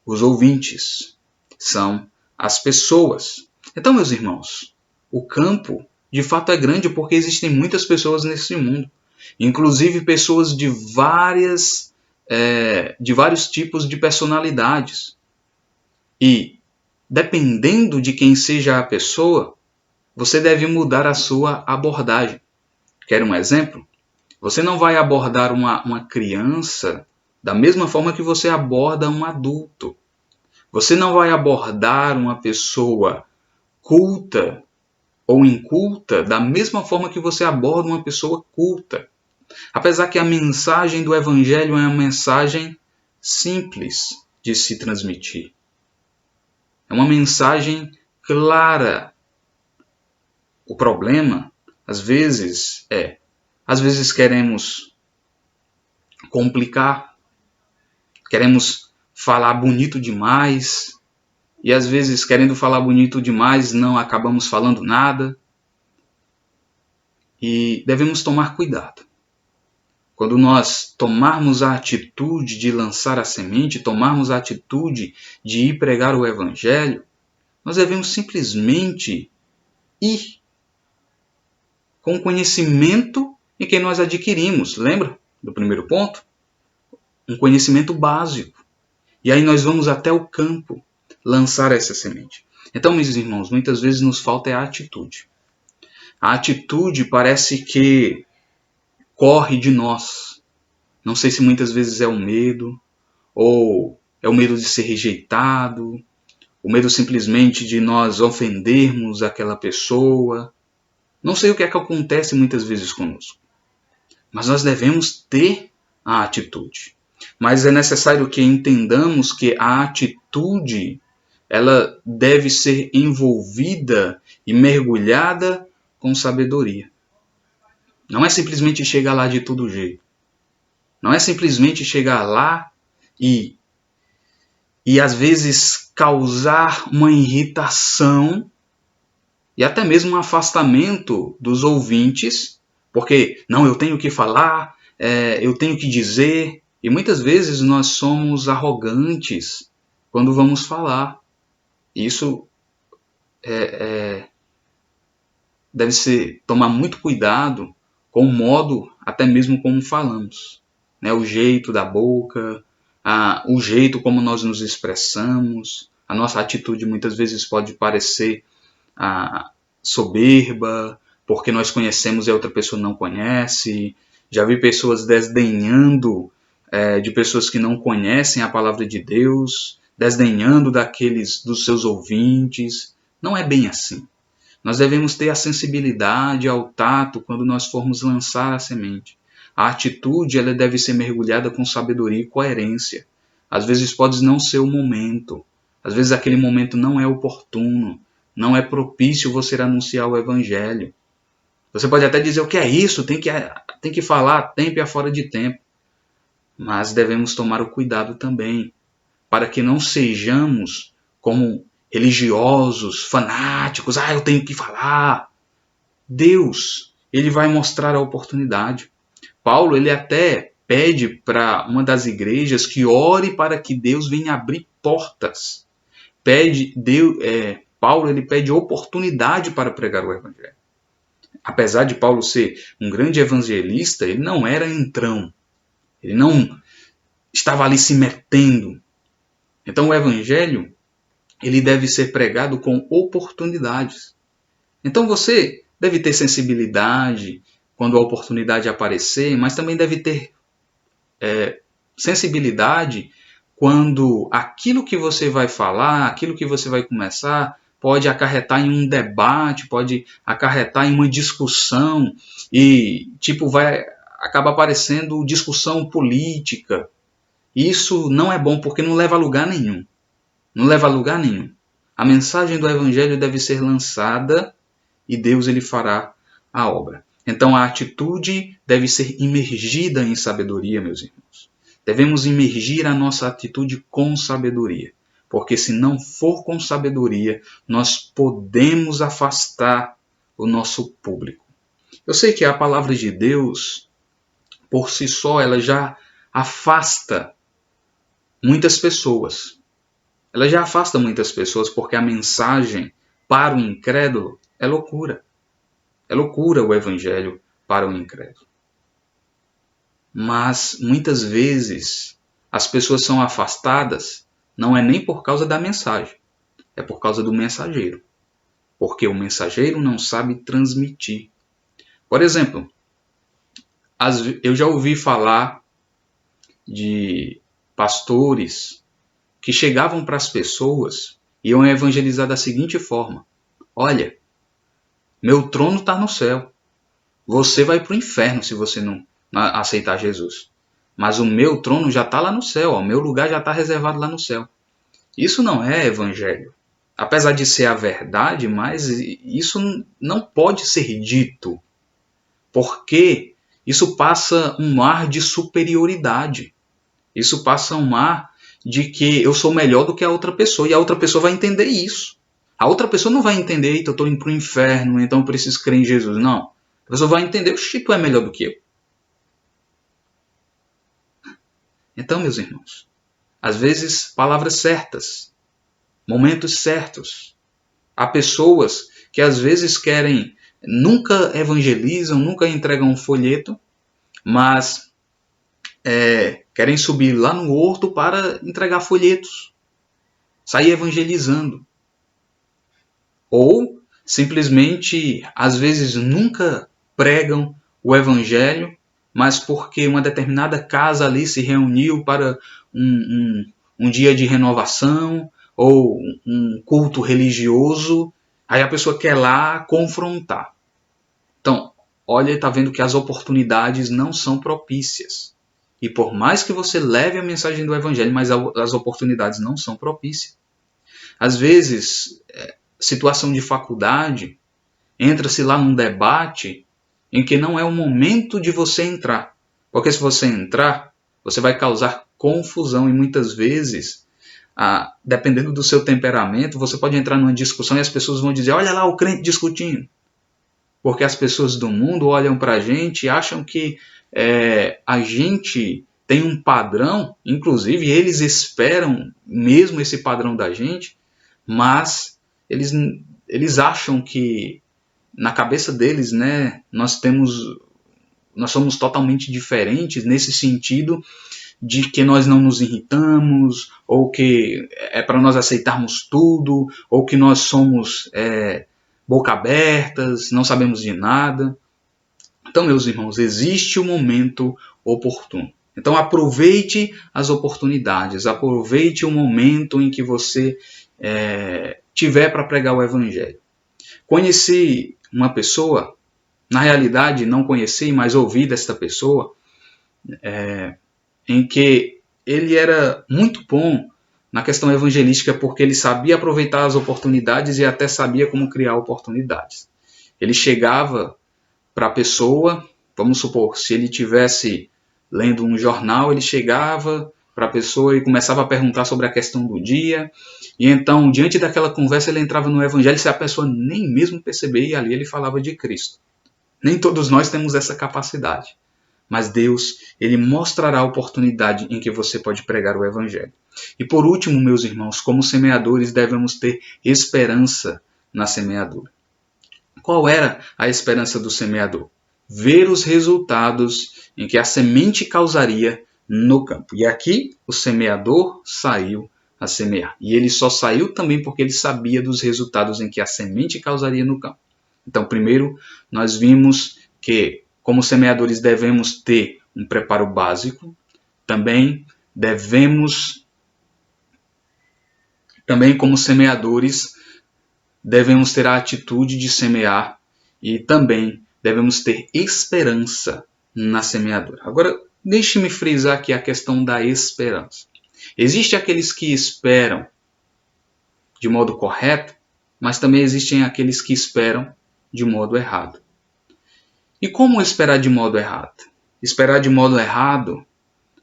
os ouvintes, são as pessoas. Então, meus irmãos, o campo de fato é grande porque existem muitas pessoas nesse mundo, inclusive pessoas de vários tipos de personalidades. E dependendo de quem seja a pessoa, você deve mudar a sua abordagem. Quer um exemplo? Você não vai abordar uma criança da mesma forma que você aborda um adulto. Você não vai abordar uma pessoa culta ou inculta da mesma forma que você aborda uma pessoa culta. Apesar que a mensagem do Evangelho é uma mensagem simples de se transmitir. É uma mensagem clara. O problema, às vezes queremos complicar, queremos falar bonito demais, e às vezes, querendo falar bonito demais, não acabamos falando nada. E devemos tomar cuidado. Quando nós tomarmos a atitude de lançar a semente, tomarmos a atitude de ir pregar o Evangelho, nós devemos simplesmente ir com o conhecimento em que nós adquirimos. Lembra do primeiro ponto? Um conhecimento básico. E aí nós vamos até o campo lançar essa semente. Então, meus irmãos, muitas vezes nos falta a atitude. A atitude parece que corre de nós. Não sei se muitas vezes é o medo, ou é o medo de ser rejeitado, o medo simplesmente de nós ofendermos aquela pessoa. Não sei o que é que acontece muitas vezes conosco. Mas nós devemos ter a atitude. Mas é necessário que entendamos que a atitude, ela deve ser envolvida e mergulhada com sabedoria. Não é simplesmente chegar lá de todo jeito. Não é simplesmente chegar lá e às vezes causar uma irritação e até mesmo um afastamento dos ouvintes, porque não, eu tenho que falar, eu tenho que dizer, e muitas vezes nós somos arrogantes quando vamos falar. Isso deve ser tomar muito cuidado com o modo, até mesmo como falamos, né? O jeito da boca, o jeito como nós nos expressamos, a nossa atitude muitas vezes pode parecer soberba, porque nós conhecemos e a outra pessoa não conhece. Já vi pessoas desdenhando de pessoas que não conhecem a palavra de Deus, desdenhando dos seus ouvintes. Não é bem assim. Nós devemos ter a sensibilidade ao tato quando nós formos lançar a semente. A atitude ela deve ser mergulhada com sabedoria e coerência. Às vezes pode não ser o momento. Às vezes aquele momento não é oportuno. Não é propício você anunciar o Evangelho. Você pode até dizer o que é isso, tem que falar a tempo e a fora de tempo. Mas devemos tomar o cuidado também, para que não sejamos como religiosos, fanáticos. Eu tenho que falar. Deus, ele vai mostrar a oportunidade. Paulo, ele até pede para uma das igrejas que ore para que Deus venha abrir portas. Paulo, ele pede oportunidade para pregar o Evangelho. Apesar de Paulo ser um grande evangelista, ele não era entrão. Ele não estava ali se metendo. Então o Evangelho, ele deve ser pregado com oportunidades. Então você deve ter sensibilidade quando a oportunidade aparecer, mas também deve ter sensibilidade quando aquilo que você vai falar, aquilo que você vai começar, pode acarretar em um debate, pode acarretar em uma discussão e vai acabar parecendo discussão política. Isso não é bom porque não leva a lugar nenhum. Não leva a lugar nenhum. A mensagem do Evangelho deve ser lançada e Deus ele fará a obra. Então a atitude deve ser imergida em sabedoria, meus irmãos. Devemos imergir a nossa atitude com sabedoria. Porque se não for com sabedoria, nós podemos afastar o nosso público. Eu sei que a palavra de Deus, por si só, ela já afasta muitas pessoas. Ela já afasta muitas pessoas porque a mensagem para o incrédulo é loucura. É loucura o Evangelho para o incrédulo. Mas muitas vezes as pessoas são afastadas não é nem por causa da mensagem, é por causa do mensageiro. Porque o mensageiro não sabe transmitir. Por exemplo, eu já ouvi falar de pastores que chegavam para as pessoas e iam evangelizar da seguinte forma: olha, meu trono está no céu. Você vai para o inferno se você não a aceitar Jesus. Mas o meu trono já está lá no céu, ó, o meu lugar já está reservado lá no céu. Isso não é evangelho. Apesar de ser a verdade, mas isso não pode ser dito, porque isso passa um ar de superioridade. Isso passa um ar de que eu sou melhor do que a outra pessoa, e a outra pessoa vai entender isso. A outra pessoa não vai entender, eita, eu estou indo para o inferno, então eu preciso crer em Jesus. Não. A pessoa vai entender, oxi, tu é melhor do que eu. Então, meus irmãos, às vezes, palavras certas, momentos certos. Há pessoas que às vezes querem, nunca evangelizam, nunca entregam um folheto, mas querem subir lá no horto para entregar folhetos, sair evangelizando. Ou simplesmente, às vezes, nunca pregam o evangelho, mas porque uma determinada casa ali se reuniu para um dia de renovação ou um culto religioso, aí a pessoa quer lá confrontar. Então, olha, está vendo que as oportunidades não são propícias. E por mais que você leve a mensagem do evangelho, mas as oportunidades não são propícias. Às vezes, situação de faculdade, entra-se lá num debate em que não é o momento de você entrar. Porque se você entrar, você vai causar confusão e muitas vezes, dependendo do seu temperamento, você pode entrar numa discussão e as pessoas vão dizer, olha lá o crente discutindo. Porque as pessoas do mundo olham para a gente e acham que a gente tem um padrão, inclusive eles esperam mesmo esse padrão da gente, mas eles acham que na cabeça deles, né, nós somos totalmente diferentes nesse sentido de que nós não nos irritamos, ou que é para nós aceitarmos tudo, ou que nós somos boca abertas, não sabemos de nada. Então, meus irmãos, existe o momento oportuno. Então, aproveite as oportunidades, aproveite o momento em que você tiver para pregar o evangelho. Conheci uma pessoa, na realidade não conheci, mas ouvi desta pessoa, em que ele era muito bom na questão evangelística porque ele sabia aproveitar as oportunidades e até sabia como criar oportunidades. Ele chegava para a pessoa, vamos supor, se ele estivesse lendo um jornal, ele chegava para a pessoa e começava a perguntar sobre a questão do dia, e então, diante daquela conversa, ele entrava no evangelho, se a pessoa nem mesmo perceber, e ali ele falava de Cristo. Nem todos nós temos essa capacidade, mas Deus, ele mostrará a oportunidade em que você pode pregar o evangelho. E por último, meus irmãos, como semeadores, devemos ter esperança na semeadura. Qual era a esperança do semeador? Ver os resultados em que a semente causaria no campo. E aqui o semeador saiu a semear. E ele só saiu também porque ele sabia dos resultados em que a semente causaria no campo. Então, primeiro, nós vimos que, como semeadores, devemos ter um preparo básico. Também, como semeadores, devemos ter a atitude de semear e também devemos ter esperança na semeadura. Agora, deixe-me frisar aqui a questão da esperança. Existem aqueles que esperam de modo correto, mas também existem aqueles que esperam de modo errado. E como esperar de modo errado? Esperar de modo errado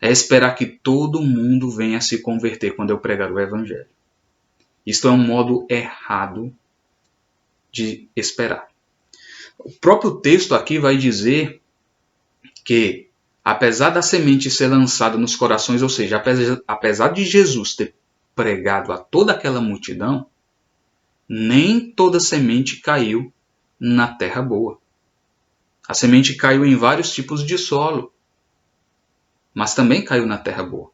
é esperar que todo mundo venha se converter quando eu pregar o evangelho. Isto é um modo errado de esperar. O próprio texto aqui vai dizer que, apesar da semente ser lançada nos corações, ou seja, apesar de Jesus ter pregado a toda aquela multidão, nem toda semente caiu na terra boa. A semente caiu em vários tipos de solo, mas também caiu na terra boa.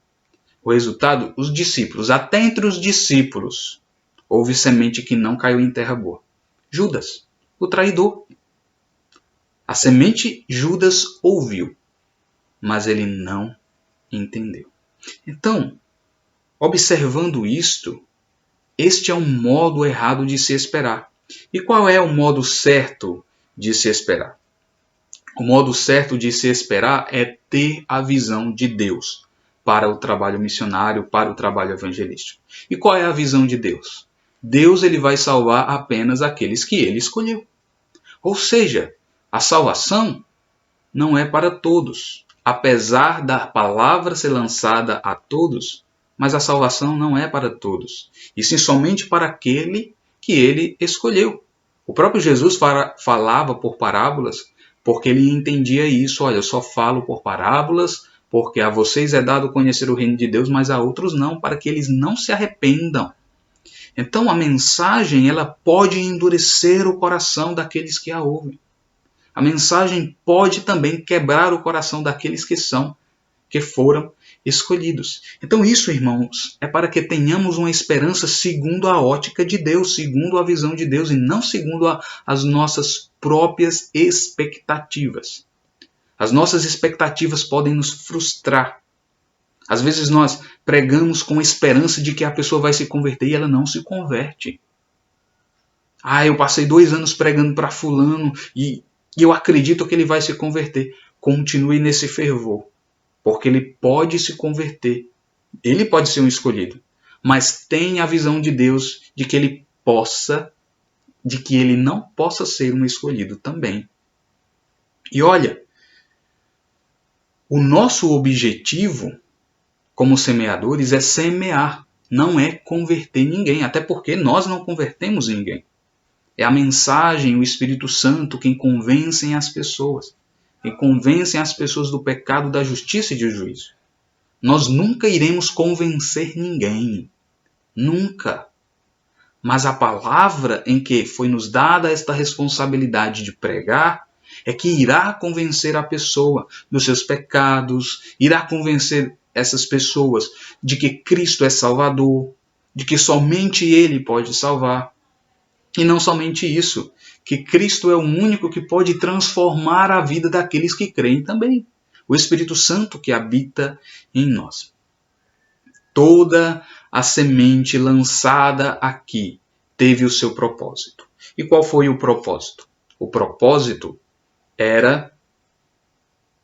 O resultado, os discípulos, até entre os discípulos, houve semente que não caiu em terra boa. Judas, o traidor. A semente Judas ouviu, mas ele não entendeu. Então, observando isto, este é um modo errado de se esperar. E qual é o modo certo de se esperar? O modo certo de se esperar é ter a visão de Deus para o trabalho missionário, para o trabalho evangelístico. E qual é a visão de Deus? Deus ele vai salvar apenas aqueles que ele escolheu. Ou seja, a salvação não é para todos. Apesar da palavra ser lançada a todos, mas a salvação não é para todos. E sim somente para aquele que ele escolheu. O próprio Jesus falava por parábolas porque ele entendia isso. Olha, eu só falo por parábolas porque a vocês é dado conhecer o reino de Deus, mas a outros não, para que eles não se arrependam. Então a mensagem ela pode endurecer o coração daqueles que a ouvem. A mensagem pode também quebrar o coração daqueles que foram escolhidos. Então isso, irmãos, é para que tenhamos uma esperança segundo a ótica de Deus, segundo a visão de Deus e não segundo as nossas próprias expectativas. As nossas expectativas podem nos frustrar. Às vezes nós pregamos com a esperança de que a pessoa vai se converter e ela não se converte. Eu passei 2 anos pregando para fulano e eu acredito que ele vai se converter. Continue nesse fervor, porque ele pode se converter. Ele pode ser um escolhido, mas tenha a visão de Deus de que ele não possa ser um escolhido também. E olha, o nosso objetivo como semeadores é semear, não é converter ninguém, até porque nós não convertemos ninguém. É a mensagem, o Espírito Santo quem convencem as pessoas. Quem convencem as pessoas do pecado, da justiça e do juízo. Nós nunca iremos convencer ninguém. Nunca. Mas a palavra em que foi nos dada esta responsabilidade de pregar é que irá convencer a pessoa dos seus pecados, irá convencer essas pessoas de que Cristo é Salvador, de que somente Ele pode salvar. E não somente isso, que Cristo é o único que pode transformar a vida daqueles que creem também. O Espírito Santo que habita em nós. Toda a semente lançada aqui teve o seu propósito. E qual foi o propósito? O propósito era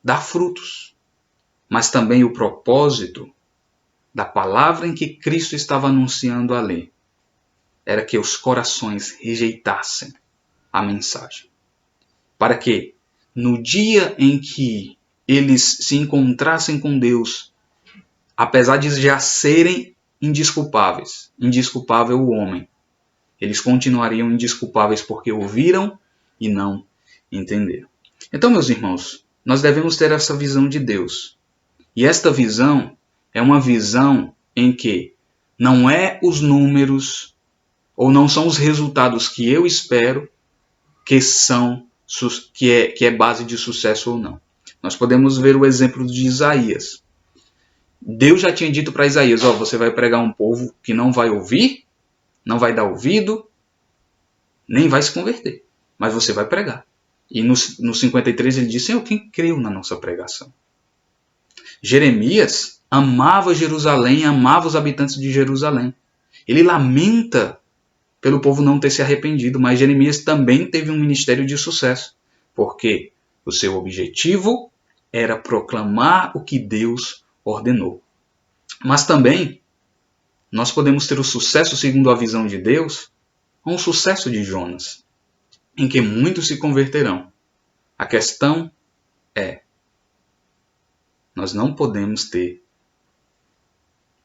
dar frutos. Mas também o propósito da palavra em que Cristo estava anunciando ali era que os corações rejeitassem a mensagem. Para que no dia em que eles se encontrassem com Deus, apesar de já serem indesculpáveis, indesculpável o homem, eles continuariam indesculpáveis porque ouviram e não entenderam. Então, meus irmãos, nós devemos ter essa visão de Deus. E esta visão é uma visão em que não é os números ou não são os resultados que eu espero que é base de sucesso ou não. Nós podemos ver o exemplo de Isaías. Deus já tinha dito para Isaías, você vai pregar um povo que não vai ouvir, não vai dar ouvido, nem vai se converter, mas você vai pregar. E no 53 ele disse, Senhor, quem creu na nossa pregação? Jeremias amava Jerusalém, amava os habitantes de Jerusalém. Ele lamenta pelo povo não ter se arrependido, mas Jeremias também teve um ministério de sucesso, porque o seu objetivo era proclamar o que Deus ordenou. Mas também nós podemos ter o sucesso segundo a visão de Deus, um sucesso de Jonas, em que muitos se converterão. A questão é, nós não podemos ter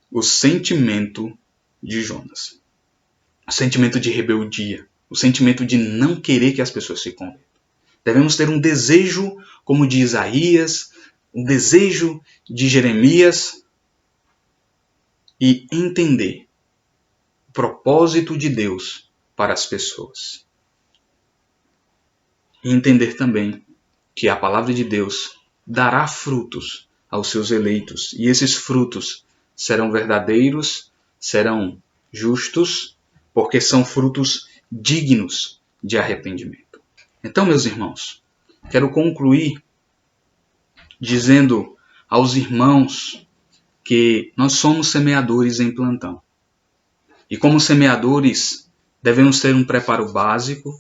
o sentimento de Jonas. O sentimento de rebeldia. O sentimento de não querer que as pessoas se convertam. Devemos ter um desejo como de Isaías, um desejo de Jeremias e entender o propósito de Deus para as pessoas. E entender também que a palavra de Deus dará frutos aos seus eleitos. E esses frutos serão verdadeiros, serão justos, porque são frutos dignos de arrependimento. Então, meus irmãos, quero concluir dizendo aos irmãos que nós somos semeadores em plantão. E como semeadores, devemos ter um preparo básico.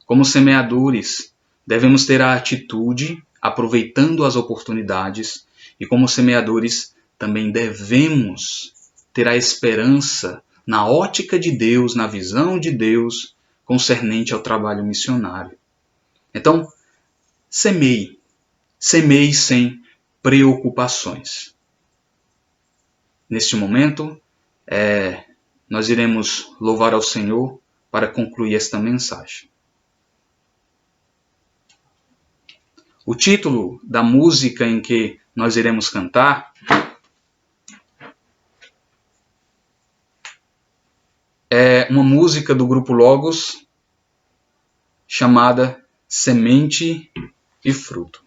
Como semeadores, devemos ter a atitude, aproveitando as oportunidades, e como semeadores também devemos ter a esperança na ótica de Deus, na visão de Deus, concernente ao trabalho missionário. Então, semeie sem preocupações. Neste momento, nós iremos louvar ao Senhor para concluir esta mensagem. O título da música em que nós iremos cantar é uma música do grupo Logos chamada Semente e Fruto.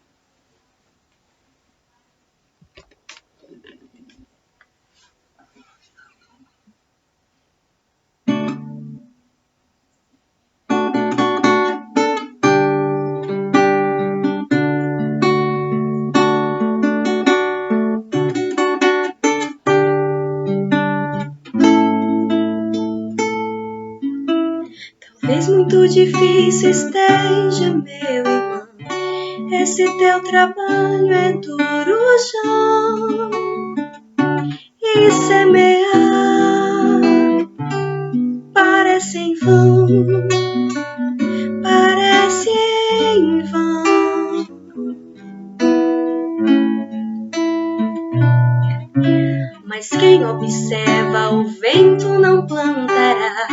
Talvez muito difícil esteja, meu irmão, esse teu trabalho é duro já. E semear parece em vão, parece em vão. Mas quem observa o vento não plantará,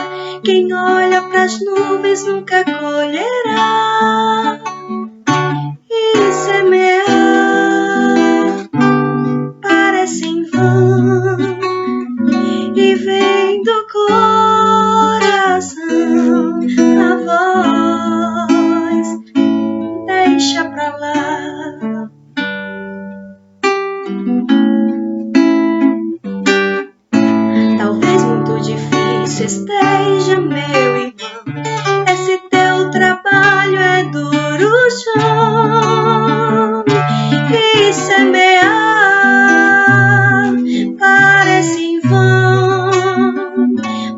quem olha pras nuvens nunca colherá. E semear parece em vão, e vem do coração a voz, deixa pra lá. Talvez muito difícil esteja, meu irmão, esse teu trabalho é duro chão. E semear parece em vão,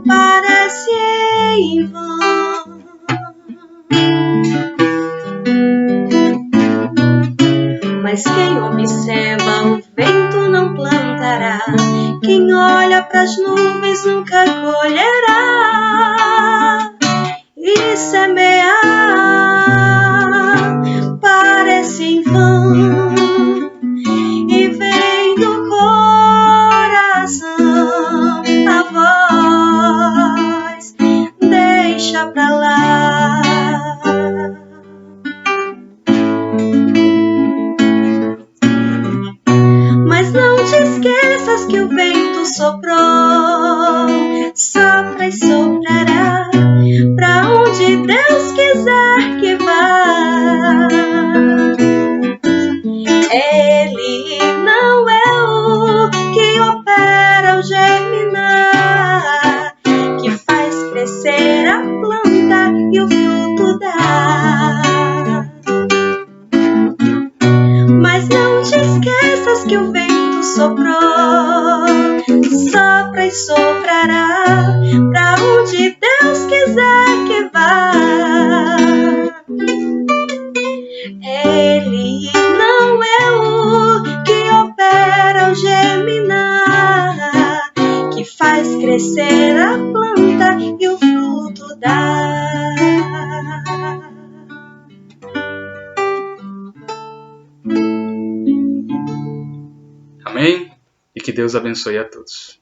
parece em vão. Mas quem observa o vento não plantará, quem olha pras nuvens nunca colherá. E semear parece em vão, e vem do coração a voz, deixa pra lá. Mas não te esqueças que o vento soprou, sopra e soprará pra onde Deus quiser que vá. Ele não é o que opera o germinar, que faz crescer a planta e o fruto dá. Mas não te esqueças que o vento soprou, sopra e soprará pra onde Deus quiser que vá. Ele não é o que opera o germinar, que faz crescer a planta e o fruto dá. Amém? E que Deus abençoe a todos.